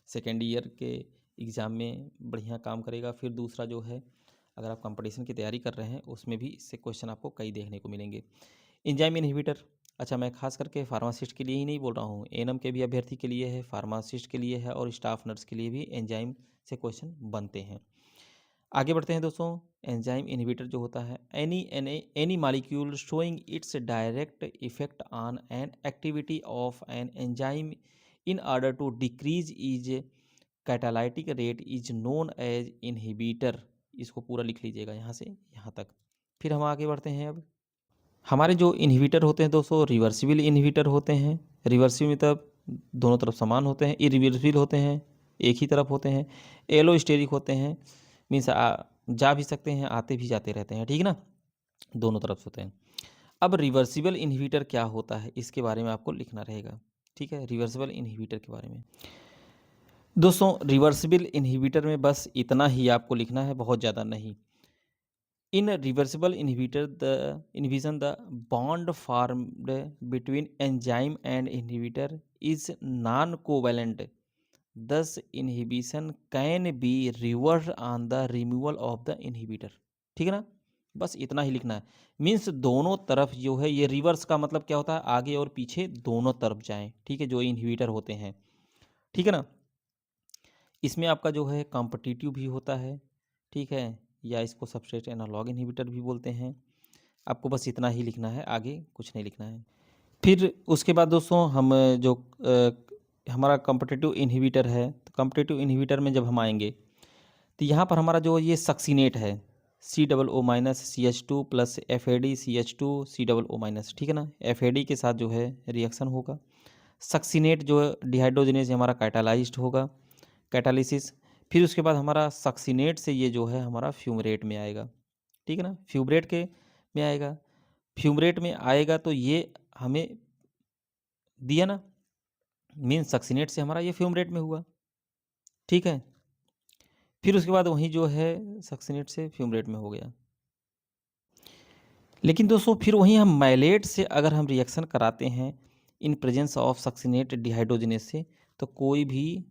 second year के एग्ज़ाम में बढ़िया काम करेगा। फिर दूसरा जो है, अगर आप कंपटीशन की तैयारी कर रहे हैं उसमें भी इससे क्वेश्चन आपको कई देखने को मिलेंगे। एंजाइम इनहिबिटर, अच्छा मैं खास करके फार्मासिस्ट के लिए ही नहीं बोल रहा हूँ, एएनएम के भी अभ्यर्थी के लिए है, फार्मासिस्ट के लिए है और स्टाफ नर्स के लिए भी एंजाइम से क्वेश्चन बनते हैं। आगे बढ़ते हैं दोस्तों, एंजाइम इनहिबिटर जो होता है, any molecule showing its direct effect on an activity of an enzyme in order to decrease is catalytic rate is known as inhibitor. इसको पूरा लिख लीजिएगा यहाँ से यहाँ तक। फिर हम आगे बढ़ते हैं। अब हमारे जो इनहिबिटर होते हैं दोस्तों, रिवर्सिबल इनहिबिटर होते हैं। रिवर्सिबल मतलब दोनों तरफ समान होते हैं, इरिवर्सिबल होते हैं, एक ही तरफ होते हैं, एलोस्टेरिक होते हैं, मीन्स जा भी सकते हैं, आते भी जाते रहते हैं, ठीक है ना, दोनों तरफ से होते हैं। अब रिवर्सिबल इनहिबिटर क्या होता है इसके बारे में आपको लिखना रहेगा, ठीक है, रिवर्सिबल इनहिबिटर के बारे में। दोस्तों रिवर्सिबल इनहिबिटर में बस इतना ही आपको लिखना है, बहुत ज़्यादा नहीं। In a reversible inhibitor, the inhibition the bond formed between enzyme and inhibitor is non-covalent. Thus, inhibition can be reversed on the removal of the inhibitor. ठीक है ना? बस इतना ही लिखना है। मीन्स दोनों तरफ जो है, ये रिवर्स का मतलब क्या होता है, आगे और पीछे दोनों तरफ जाएं, ठीक है, जो इनहिबिटर होते हैं, ठीक है ना? इसमें आपका जो है कॉम्पिटिटिव भी होता है, ठीक है, या इसको सबस्ट्रेट एनालॉग इनहिबिटर भी बोलते हैं। आपको बस इतना ही लिखना है, आगे कुछ नहीं लिखना है। फिर उसके बाद दोस्तों हम जो हमारा कॉम्पिटिटिव इनहिबिटर है, तो कॉम्पिटिटिव इनहिबिटर में जब हम आएंगे तो यहाँ पर हमारा जो ये सक्सीनेट है, COO- CH2 + FAD CH2 COO-, ठीक है ना, FAD के साथ जो है रिएक्शन होगा। सक्सीनेट जो डिहाइड्रोजनेज हमारा कैटालाइज्ड होगा, कैटालिसिस। फिर उसके बाद हमारा सक्सीनेट से ये जो है हमारा फ्यूमरेट में आएगा, ठीक है ना, फ्यूमरेट के में आएगा। फ्यूमरेट में आएगा तो ये हमें दिया ना, मीन्स सक्सीनेट से हमारा ये फ्यूमरेट में हुआ, ठीक है। फिर उसके बाद वहीं जो है सक्सीनेट से फ्यूमरेट में हो गया। लेकिन दोस्तों फिर वहीं हम मैलेट से अगर हम रिएक्शन कराते हैं in presence of succinate dehydrogenase से, तो कोई भी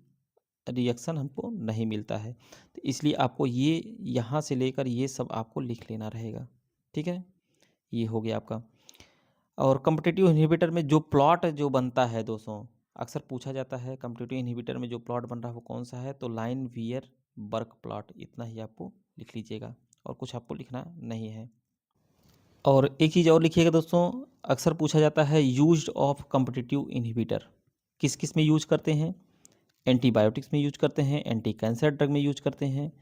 रिएक्शन हमको नहीं मिलता है। तो इसलिए आपको ये यहाँ से लेकर ये सब आपको लिख लेना रहेगा, ठीक है। ये हो गया आपका। और कॉम्पिटिटिव इनहिबिटर में जो प्लॉट जो बनता है दोस्तों, अक्सर पूछा जाता है कॉम्पिटिटिव इनहिबिटर में जो प्लॉट बन रहा है वो कौन सा है, तो लाइन वियर बर्क प्लॉट, इतना ही आपको लिख लीजिएगा और कुछ आपको लिखना नहीं है। और एक चीज़ और लिखिएगा दोस्तों, अक्सर पूछा जाता है यूज्ड ऑफ कॉम्पिटिटिव इनहिबिटर किस किस में यूज करते हैं, एंटीबायोटिक्स में यूज करते हैं, एंटी कैंसर ड्रग में यूज करते हैं,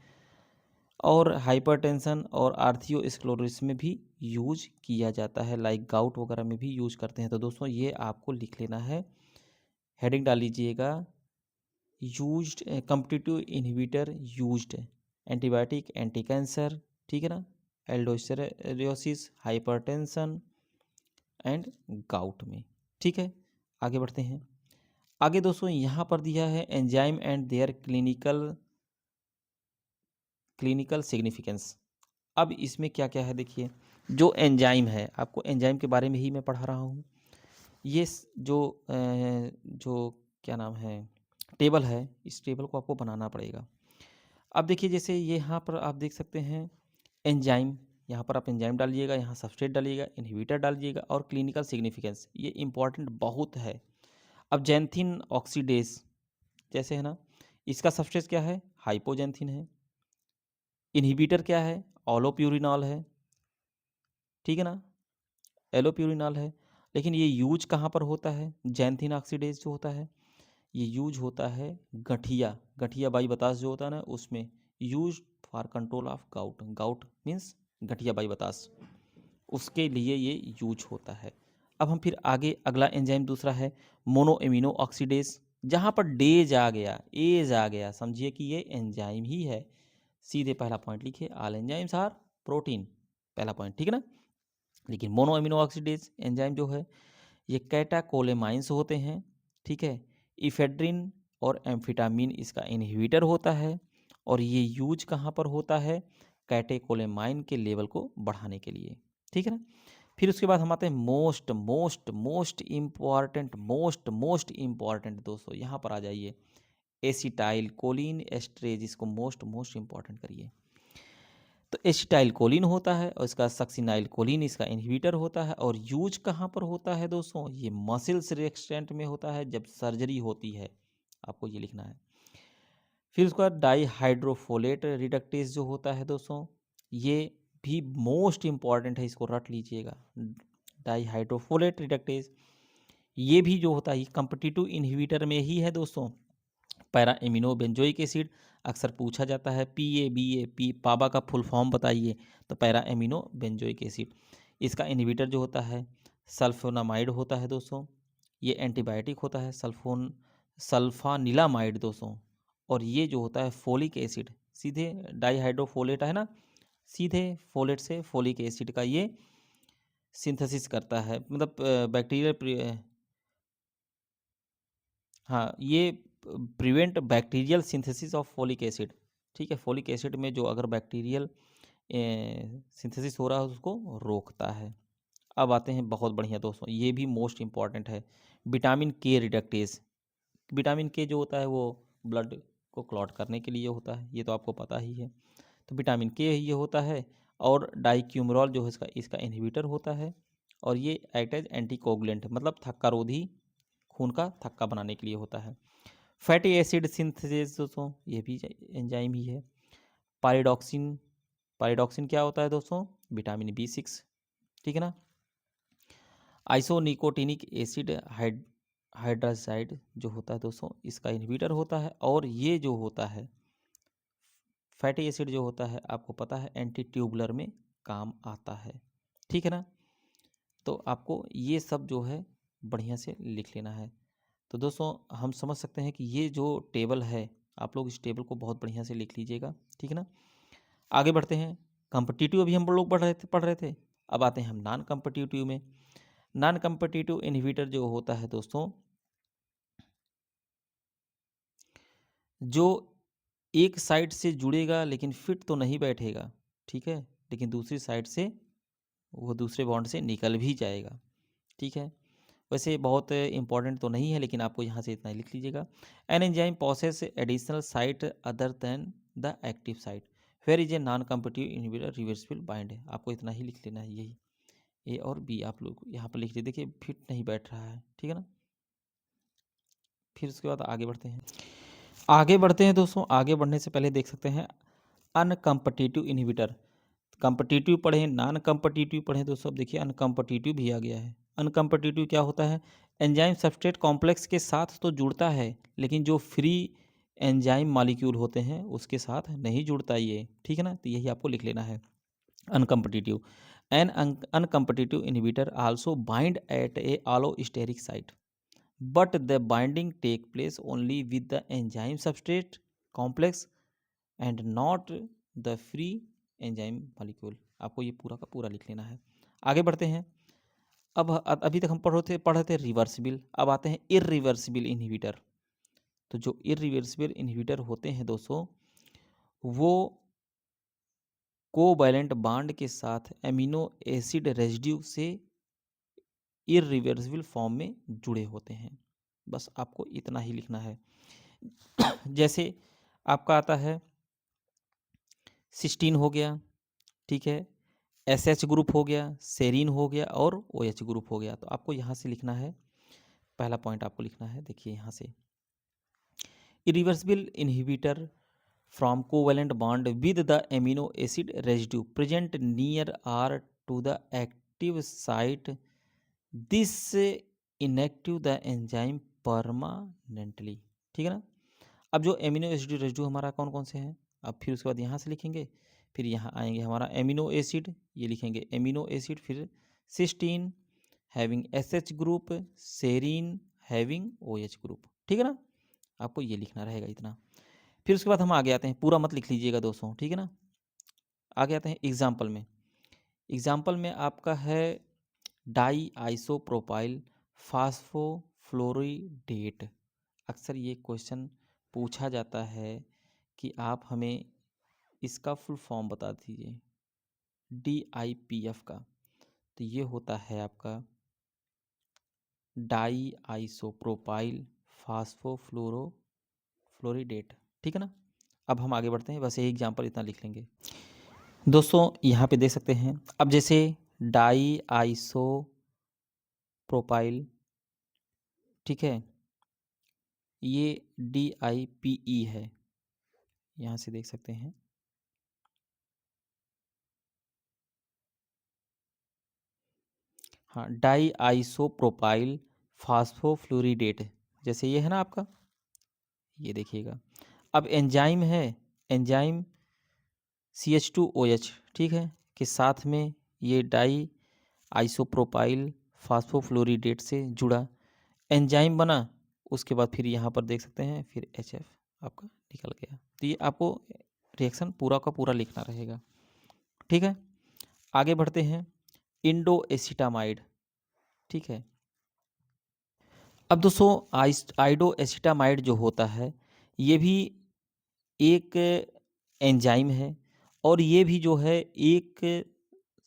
और हाइपरटेंशन और आर्थियोस्क्लेरोसिस में भी यूज किया जाता है, लाइक गाउट वगैरह में भी यूज करते हैं। तो दोस्तों ये आपको लिख लेना है, हेडिंग डाल लीजिएगा, used competitive inhibitor used antibiotic, anti cancer, ठीक है ना, एल्डोस्टेरोसिस, हाइपरटेंशन एंड गाउट में, ठीक है। आगे बढ़ते हैं। आगे दोस्तों यहाँ पर दिया है enzyme and their clinical significance. अब इसमें क्या क्या है देखिए, जो एंजाइम है, आपको एंजाइम के बारे में ही मैं पढ़ा रहा हूँ। ये जो क्या नाम है टेबल है, इस टेबल को आपको बनाना पड़ेगा। अब देखिए जैसे ये यहाँ पर आप देख सकते हैं एंजाइम, यहाँ पर आप एंजाइम डालिएगा, यहाँ सबस्ट्रेट डालिएगा, इनहिबिटर डालिएगा और क्लिनिकल सिग्निफिकेंस, ये इंपॉर्टेंट बहुत है। अब जैंथिन ऑक्सीडेज जैसे है ना, इसका सबस्ट्रेट क्या है, हाइपोजैंथिन है। इनहिबिटर क्या है, ओलोप्यूरिनॉल है, ठीक है ना, एलोप्यूरिनॉल है। लेकिन ये यूज कहाँ पर होता है, जैंथिन ऑक्सीडेज जो होता है ये यूज होता है गठिया, गठिया बाई बतास जो होता है ना उसमें use for control of gout, gout means गठिया बाई बतास, उसके लिए ये यूज होता है। अब हम फिर आगे अगला एंजाइम दूसरा है मोनो एमिनो ऑक्सीडेज, जहाँ पर डेज आ गया, एज आ गया, समझिए कि ये एंजाइम ही है। सीधे पहला पॉइंट लिखिए, ऑल एंजाइम्स आर प्रोटीन, पहला पॉइंट, ठीक है ना। लेकिन मोनो एमिनो ऑक्सीडेज एंजाइम जो है ये कैटाकोलेमाइंस होते हैं, ठीक है। इफेड्रिन और एम्फिटामिन इसका इनहिबिटर होता है, और ये यूज कहाँ पर होता है, कैटेकोलेमाइन के लेवल को बढ़ाने के लिए, ठीक है ना। फिर उसके बाद हम आते हैं most most most most important दोस्तों, यहाँ पर आ जाइए, एसिटाइल कोलिन एस्ट्रेज, इसको मोस्ट मोस्ट इम्पॉर्टेंट करिए। तो एसिटाइल कोलिन होता है और इसका सक्सिनाइल कोलिन इसका इनहिबिटर होता है, और यूज कहाँ पर होता है दोस्तों, ये मसल्स रिएक्टेंट में होता है जब सर्जरी होती है, आपको ये लिखना है। फिर उसके बाद डाईहाइड्रोफोलेट रिडक्टेज जो होता है दोस्तों, ये भी मोस्ट इम्पॉर्टेंट है, इसको रट लीजिएगा। डाईहाइड्रोफोलेट रिडक्टेज ये भी जो होता है कॉम्पिटिटिव इनहिबिटर में ही है दोस्तों। पैरा एमिनो बेंजोइक एसिड अक्सर पूछा जाता है, PABA, पाबा का फुल फॉर्म बताइए, तो पैरा एमिनो बेंजोइक एसिड, इसका इनहिबिटर जो होता है सल्फोनामाइड होता है दोस्तों। ये एंटीबायोटिक होता है, सल्फानिलामाइड दोस्तों। और ये जो होता है फोलिक एसिड, सीधे डाईहाइड्रोफोलेट है ना, सीधे फोलेट से फोलिक एसिड का ये सिंथेसिस करता है, मतलब बैक्टीरियल, हाँ, ये prevent bacterial synthesis of folic acid, ठीक है। फोलिक एसिड में जो अगर बैक्टीरियल सिंथेसिस हो रहा है उसको रोकता है। अब आते हैं, बहुत बढ़िया दोस्तों, ये भी मोस्ट इम्पॉर्टेंट है, विटामिन के रिडक्टेज। विटामिन के जो होता है वो ब्लड को क्लॉट करने के लिए होता है, ये तो आपको पता ही है। तो विटामिन के ये होता है, और डाइक्यूमरॉल जो है इसका इनहिबिटर होता है, और ये एक्ट एज एंटीकोगुलेंट, मतलब थक्का रोधी, खून का थक्का बनाने के लिए होता है। फैटी एसिड सिंथेसिस दोस्तों, ये भी एंजाइम ही है। पाइरिडॉक्सिन, पाइरिडॉक्सिन क्या होता है दोस्तों, विटामिन B6, ठीक है ना। आइसोनिकोटिनिक एसिड हाइड्राजाइड जो होता है दोस्तों, इसका इनहिबिटर होता है, और ये जो होता है फैटी एसिड जो होता है आपको पता है एंटी ट्यूबुलर में काम आता है, ठीक है ना। तो आपको ये सब जो है बढ़िया से लिख लेना है। तो दोस्तों हम समझ सकते हैं कि ये जो टेबल है, आप लोग इस टेबल को बहुत बढ़िया से लिख लीजिएगा, ठीक है ना। आगे बढ़ते हैं, कॉम्पिटिटिव अभी हम लोग पढ़ रहे थे। अब आते हैं हम नॉन कॉम्पिटिटिव में। नॉन कॉम्पिटिटिव इनहिबिटर जो होता है दोस्तों, जो एक साइड से जुड़ेगा लेकिन फिट तो नहीं बैठेगा, ठीक है, लेकिन दूसरी साइड से वो दूसरे बॉन्ड से निकल भी जाएगा, ठीक है। वैसे बहुत इंपॉर्टेंट तो नहीं है, लेकिन आपको यहाँ से इतना ही लिख लीजिएगा। An enzyme process additional site other than the active site, where is a non competitive inhibitor reversible bind है, आपको इतना ही लिख लेना है, यही ए और बी आप लोग यहाँ पर लिख लीजिए। देखिए फिट नहीं बैठ रहा है, ठीक है ना। फिर उसके बाद आगे बढ़ते हैं दोस्तों। आगे बढ़ने से पहले देख सकते हैं अनकम्पिटिटिव इनहिबिटर, कम्पिटिटिव पढ़े, नॉन कम्पिटिटिव पढ़े दोस्तों। अब देखिए अनकम्पिटिटिव भी आ गया है। अनकम्पिटिटिव क्या होता है, एंजाइम सबस्ट्रेट कॉम्प्लेक्स के साथ तो जुड़ता है, लेकिन जो फ्री एंजाइम मॉलिक्यूल होते हैं उसके साथ नहीं जुड़ता ये, ठीक है ना। तो यही आपको लिख लेना है uncompetitive. An uncompetitive inhibitor also bind at a allosteric site, but the binding take place only with the enzyme substrate complex and not the free enzyme molecule। आपको ये पूरा का पूरा लिख लेना है। आगे बढ़ते हैं। अब अभी तक हम पढ़ रहे थे रिवर्सिबल, अब आते हैं इरिवर्सिबल इनहिबिटर। तो जो इरिवर्सिबल इनहिबिटर होते हैं दोस्तों, वो कोवैलेंट बॉन्ड के साथ एमिनो एसिड रेजिड्यू से इरिवर्सिबल फॉर्म में जुड़े होते हैं। बस आपको इतना ही लिखना है। जैसे आपका आता है सिस्टीन हो गया, ठीक है, SH ग्रुप हो गया, सेरीन हो गया, और OH ग्रुप हो गया। तो आपको यहाँ से लिखना है, पहला पॉइंट आपको लिखना है, देखिए यहाँ से, irreversible inhibitor from covalent bond with the amino acid residue present near or to the active site, this inactive the enzyme permanently, ठीक है ना। अब जो एमिनो एसिड रेजिड्यू हमारा कौन कौन से हैं, अब फिर उसके बाद यहाँ से लिखेंगे, फिर यहाँ आएंगे हमारा एमिनो एसिड, ये लिखेंगे एमिनो एसिड, फिर cysteine having SH group, serine having OH group, ठीक है ना। आपको ये लिखना रहेगा इतना। फिर उसके बाद हम आगे आते हैं, पूरा मत लिख लीजिएगा दोस्तों, ठीक है ना। आगे आते हैं एग्जाम्पल में। एग्जाम्पल में आपका है डाई आइसोप्रोपाइल फास्फोफ्लोरिडेट। अक्सर ये क्वेश्चन पूछा जाता है कि आप हमें इसका फुल फॉर्म बता दीजिए DIPF का। तो ये होता है आपका डाई आइसोप्रोपाइल फास्फोफ्लोरिडेट, ठीक है ना। अब हम आगे बढ़ते हैं, बस यही एग्जाम्पल इतना लिख लेंगे दोस्तों। यहाँ पे देख सकते हैं, अब जैसे डाई आइसोप्रोपाइल, ठीक है, ये DIPE है, यहाँ से देख सकते हैं। हाँ, डाई आइसोप्रोपाइल फास्फोफ्लोरिडेट, जैसे ये है ना आपका, ये देखिएगा। अब एंजाइम है, एंजाइम CH2OH, ठीक है, के साथ में ये डाई आइसोप्रोपाइल फास्फोफ्लोरिडेट से जुड़ा एंजाइम बना। उसके बाद फिर यहाँ पर देख सकते हैं, फिर HF आपका निकल गया। तो ये आपको रिएक्शन पूरा का पूरा लिखना रहेगा, ठीक है। आगे बढ़ते हैं, इंडोएसिटामाइड, ठीक है। अब दोस्तों आइडोएसिटामाइड जो होता है, ये भी एक एंजाइम है, और ये भी जो है एक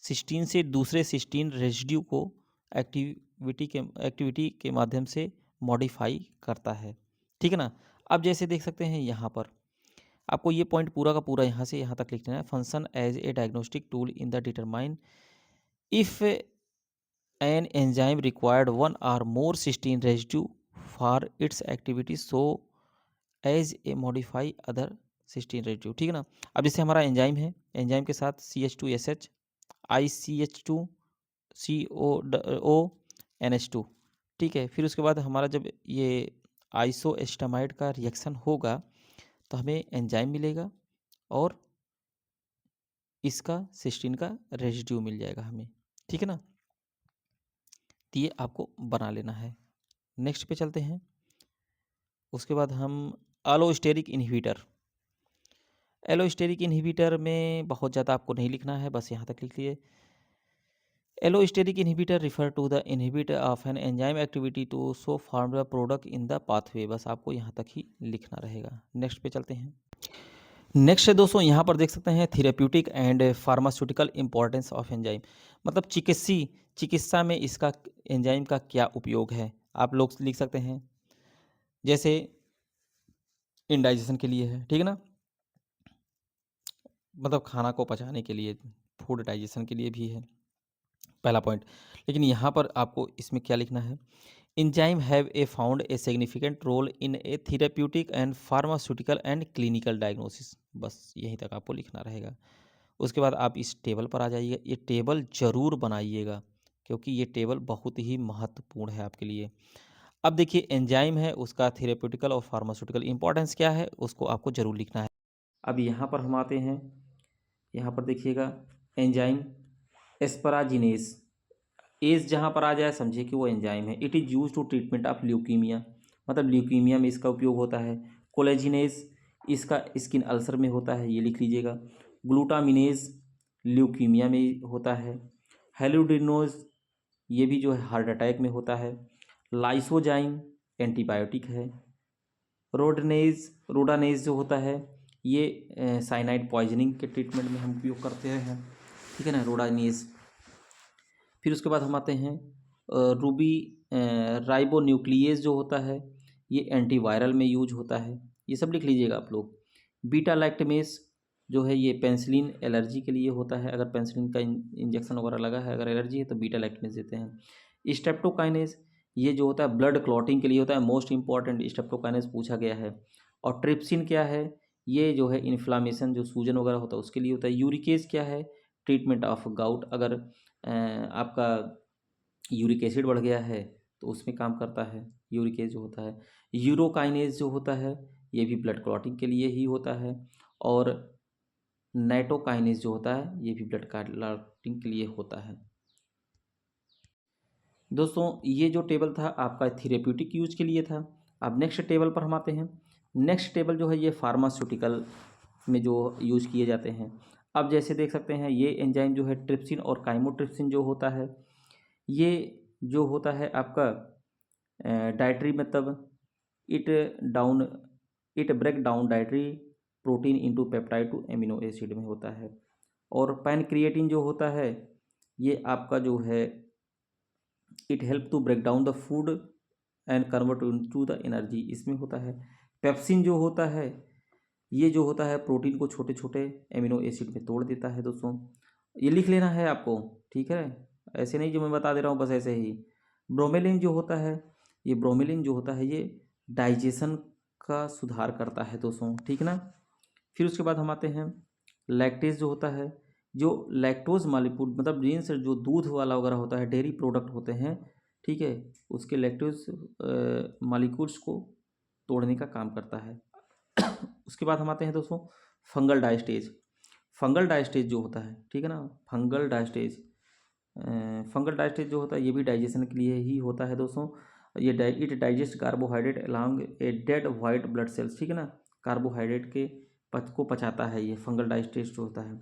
सिस्टीन से दूसरे सिस्टीन रेसिड्यू को एक्टिविटी के माध्यम से मॉडिफाई करता है, ठीक है ना। अब जैसे देख सकते हैं यहाँ पर आपको ये पॉइंट पूरा का पूरा यहाँ से यहाँ तक लिखना है। Function as a diagnostic tool in the determine if an enzyme required one or more cysteine residue for its activity so as a modify other cysteine residue, ठीक है ना। अब जैसे हमारा एंजाइम है, एंजाइम के साथ CH2SH ICH2COONH2, ठीक है। फिर उसके बाद हमारा जब ये आइसोएस्टामाइड का रिएक्शन होगा तो हमें एंजाइम मिलेगा और इसका सिस्टीन का रेसिड्यू मिल जाएगा हमें, ठीक है ना। तो ये आपको बना लेना है। नेक्स्ट पे चलते हैं। उसके बाद हम एलोस्टेरिक इनहिबिटर। एलोस्टेरिक इनहिबिटर में बहुत ज़्यादा आपको नहीं लिखना है, बस यहाँ तक लिख लिए। Allosteric inhibitor refer to the inhibitor of an enzyme activity to so form the product in the pathway, बस आपको यहाँ तक ही लिखना रहेगा। नेक्स्ट पे चलते हैं। नेक्स्ट है दोस्तों, यहाँ पर देख सकते हैं therapeutic and pharmaceutical importance of enzyme, मतलब चिकित्सा में इसका एंजाइम का क्या उपयोग है, आप लोग लिख सकते हैं। जैसे इंडाइजेशन के लिए है, ठीक है ना, मतलब खाना को पचाने के लिए, फूड डाइजेशन के लिए भी है, पहला पॉइंट। लेकिन यहाँ पर आपको इसमें क्या लिखना है, enzyme have a found a significant role in a therapeutic and pharmaceutical and clinical diagnosis, बस यहीं तक आपको लिखना रहेगा। उसके बाद आप इस टेबल पर आ जाइए, ये टेबल ज़रूर बनाइएगा क्योंकि ये टेबल बहुत ही महत्वपूर्ण है आपके लिए। अब देखिए एंजाइम है, उसका थेरेप्यूटिकल और फार्मास्यूटिकल इंपॉर्टेंस क्या है, उसको आपको ज़रूर लिखना है। अब यहाँ पर हम आते हैं, यहाँ पर देखिएगा एंजाइम एस्पराजिनेस, एज जहाँ पर आ जाए समझिए कि वो एंजाइम है। It is use to treatment of leukemia, मतलब ल्यूकीमिया में इसका उपयोग होता है। कोलेजिनेज इसका स्किन अल्सर में होता है, ये लिख लीजिएगा। ग्लूटामिनेज ल्यूकीमिया में होता है। हेलुडिनोज ये भी जो है हार्ट अटैक में होता है। लाइसोजाइम एंटीबायोटिक है। रोडानेज जो होता है ये साइनाइड पॉइजनिंग के ट्रीटमेंट में हम उपयोग करते हैं, ठीक है ना, रोडानेज। फिर उसके बाद हम आते हैं रूबी राइबोन्यूक्लियेज जो होता है ये एंटीवायरल में यूज होता है, ये सब लिख लीजिएगा आप लोग। बीटा लैक्टमेस जो है ये पेंसिलिन एलर्जी के लिए होता है, अगर पेंसिलिन का इंजेक्शन वगैरह लगा है, अगर एलर्जी है तो बीटा लैक्टमेस देते हैं। स्ट्रेप्टोकाइनेज ये जो होता है ब्लड क्लॉटिंग के लिए होता है, मोस्ट इंपॉर्टेंट स्ट्रेप्टोकाइनेज पूछा गया है। और ट्रिप्सिन क्या है, ये जो है इन्फ्लामेशन जो सूजन वगैरह होता है उसके लिए होता है। यूरिकेज क्या है, ट्रीटमेंट ऑफ गाउट, अगर आपका यूरिक एसिड बढ़ गया है तो उसमें काम करता है यूरिकेज जो होता है। यूरोकाइनेज जो होता है ये भी ब्लड क्लॉटिंग के लिए ही होता है। और नाइटोकाइनेज जो होता है ये भी ब्लड क्लॉटिंग के लिए होता है। दोस्तों ये जो टेबल था आपका थेरेप्यूटिक यूज के लिए था। अब नेक्स्ट टेबल पर हम आते हैं। नेक्स्ट टेबल जो है ये फार्मास्यूटिकल में जो यूज किए जाते हैं। अब जैसे देख सकते हैं ये एंजाइम जो है ट्रिप्सिन और काइमोट्रिप्सिन जो होता है, ये जो होता है आपका डाइटरी मतलब it down it break down dietary protein into peptide to amino acid में होता है। और पैनक्रिएटिन जो होता है ये आपका जो है it help to break down the food and convert into the energy, इसमें होता है। पेप्सिन जो होता है ये जो होता है प्रोटीन को छोटे छोटे एमिनो एसिड में तोड़ देता है। दोस्तों ये लिख लेना है आपको, ठीक है, ऐसे नहीं जो मैं बता दे रहा हूँ बस ऐसे ही। ब्रोमेलिन जो होता है, ये ब्रोमेलिन जो होता है ये डाइजेशन का सुधार करता है दोस्तों, ठीक ना। फिर उसके बाद हम आते हैं लैक्टेज जो होता है, जो लैक्टोज मालिक्यूल मतलब जीन्स जो दूध वाला वगैरह होता है, डेयरी प्रोडक्ट होते हैं, ठीक है, उसके लैक्टोज मालिक्यूल्स को तोड़ने का काम करता है। उसके बाद हम आते हैं दोस्तों फंगल डायस्टेज। फंगल डायस्टेज जो होता है, ठीक है ना, फंगल डायस्टेज जो होता है ये भी डाइजेशन के लिए ही होता है दोस्तों। ये it digest carbohydrate along a dead white blood cells, ठीक है ना, कार्बोहाइड्रेट के पच को पचाता है ये फंगल डायस्टेज जो होता है।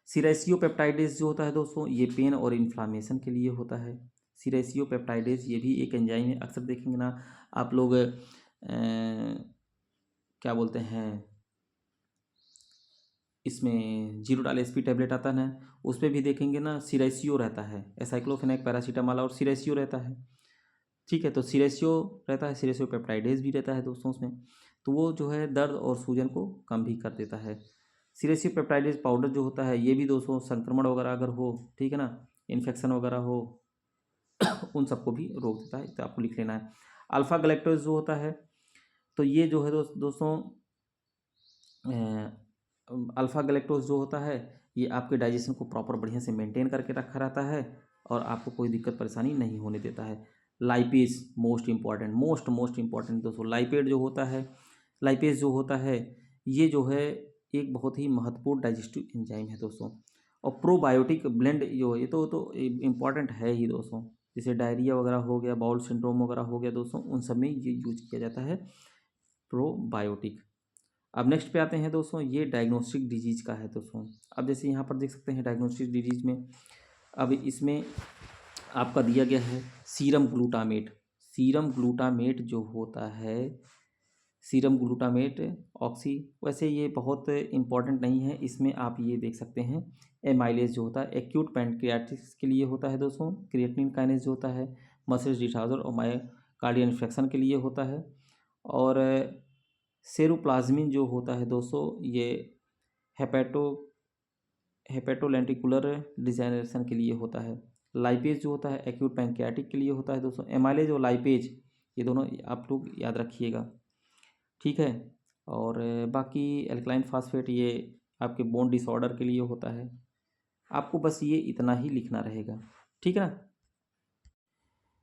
सिरेसियो पेप्टाइडेज जो होता है दोस्तों ये पेन और इन्फ्लामेशन के लिए होता है। सिरेसियो पेप्टाइडेज ये भी एक एंजाइम है, अक्सर देखेंगे ना आप लोग क्या बोलते हैं इसमें जीरोडाल एसपी टैबलेट आता है ना, उस पर भी देखेंगे ना सिरेसियो रहता है, एसाइक्लोफेनेक पैरासीटामोल और सिरेसियो रहता है, ठीक है। तो सिरेसियो रहता है, सिरेसियो पेप्टाइडेज भी रहता है दोस्तों उसमें, तो वो जो है दर्द और सूजन को कम भी कर देता है। सिरेसियो पेप्टाइडेज पाउडर जो होता है ये भी दोस्तों संक्रमण वगैरह अगर हो, ठीक है ना, इन्फेक्शन वगैरह हो उन सबको भी रोक देता है, तो आपको लिख लेना है। अल्फ़ा गलेक्टोज जो होता है तो ये जो है दोस्तों अल्फ़ा गलेक्टोज जो होता है ये आपके डाइजेशन को प्रॉपर बढ़िया से मेंटेन करके रखा रहता है और आपको कोई दिक्कत परेशानी नहीं होने देता है। लाइपेज मोस्ट इम्पॉर्टेंट दोस्तों, लाइपेड जो होता है, लाइपेज जो होता है ये जो है एक बहुत ही महत्वपूर्ण डाइजेस्टिव एंजाइम है दोस्तों। और प्रोबायोटिक ब्लेंड जो ये तो इम्पॉर्टेंट है ही दोस्तों, जैसे डायरिया वगैरह हो गया, बाउल सिंड्रोम वगैरह हो गया दोस्तों, उन सब में ये यूज किया जाता है प्रोबायोटिक। अब नेक्स्ट पे आते हैं दोस्तों, ये डायग्नोस्टिक डिजीज़ का है दोस्तों। अब जैसे यहाँ पर देख सकते हैं डायग्नोस्टिक डिजीज़ में, अब इसमें आपका दिया गया है सीरम ग्लूटामेट। सीरम ग्लूटामेट जो होता है, सीरम ग्लूटामेट ऑक्सी, वैसे ये बहुत इंपॉर्टेंट नहीं है, इसमें आप ये देख सकते हैं एमाइलेज जो होता है एक्यूट पैनक्रियाटिस के लिए होता है दोस्तों। क्रिएटिनिन काइनेज जो होता है मसल डिसऑर्डर और मायोकार्डियल इन्फेक्शन के लिए होता है। और सेरोप्लाज्मिन जो होता है दोस्तों ये हेपेटोलेंटिकुलर डिजेनरेशन के लिए होता है। लाइपेज जो होता है एक्यूट पैंक्रियाटिक के लिए होता है दोस्तों। एमाइलेज और लाइपेज ये दोनों आप लोग याद रखिएगा, ठीक है। और बाकी एल्कलाइन फास्फेट ये आपके बोन डिसऑर्डर के लिए होता है। आपको बस ये इतना ही लिखना रहेगा, ठीक है ना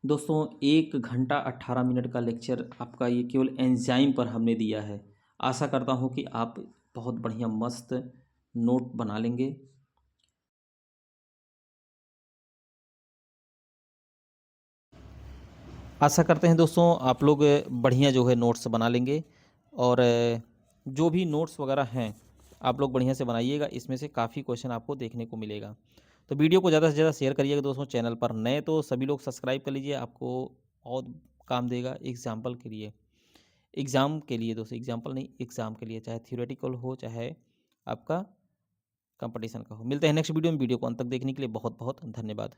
दोस्तों। 1 घंटा 18 मिनट का लेक्चर आपका ये केवल एंजाइम पर हमने दिया है। आशा करता हूँ कि आप बहुत बढ़िया मस्त नोट बना लेंगे। आशा करते हैं दोस्तों आप लोग बढ़िया जो है नोट्स बना लेंगे और जो भी नोट्स वगैरह हैं आप लोग बढ़िया से बनाइएगा, इसमें से काफ़ी क्वेश्चन आपको देखने को मिलेगा। तो वीडियो को ज़्यादा से ज़्यादा शेयर करिएगा दोस्तों। चैनल पर नए तो सभी लोग सब्सक्राइब कर लीजिए, आपको बहुत काम देगा एग्जाम्पल के लिए, एग्ज़ाम के लिए दोस्तों, एग्जाम्पल नहीं एग्ज़ाम के लिए, चाहे थियोरेटिकल हो चाहे आपका कंपटीशन का हो। मिलते हैं नेक्स्ट वीडियो में। वीडियो को अंत तक देखने के लिए बहुत बहुत धन्यवाद।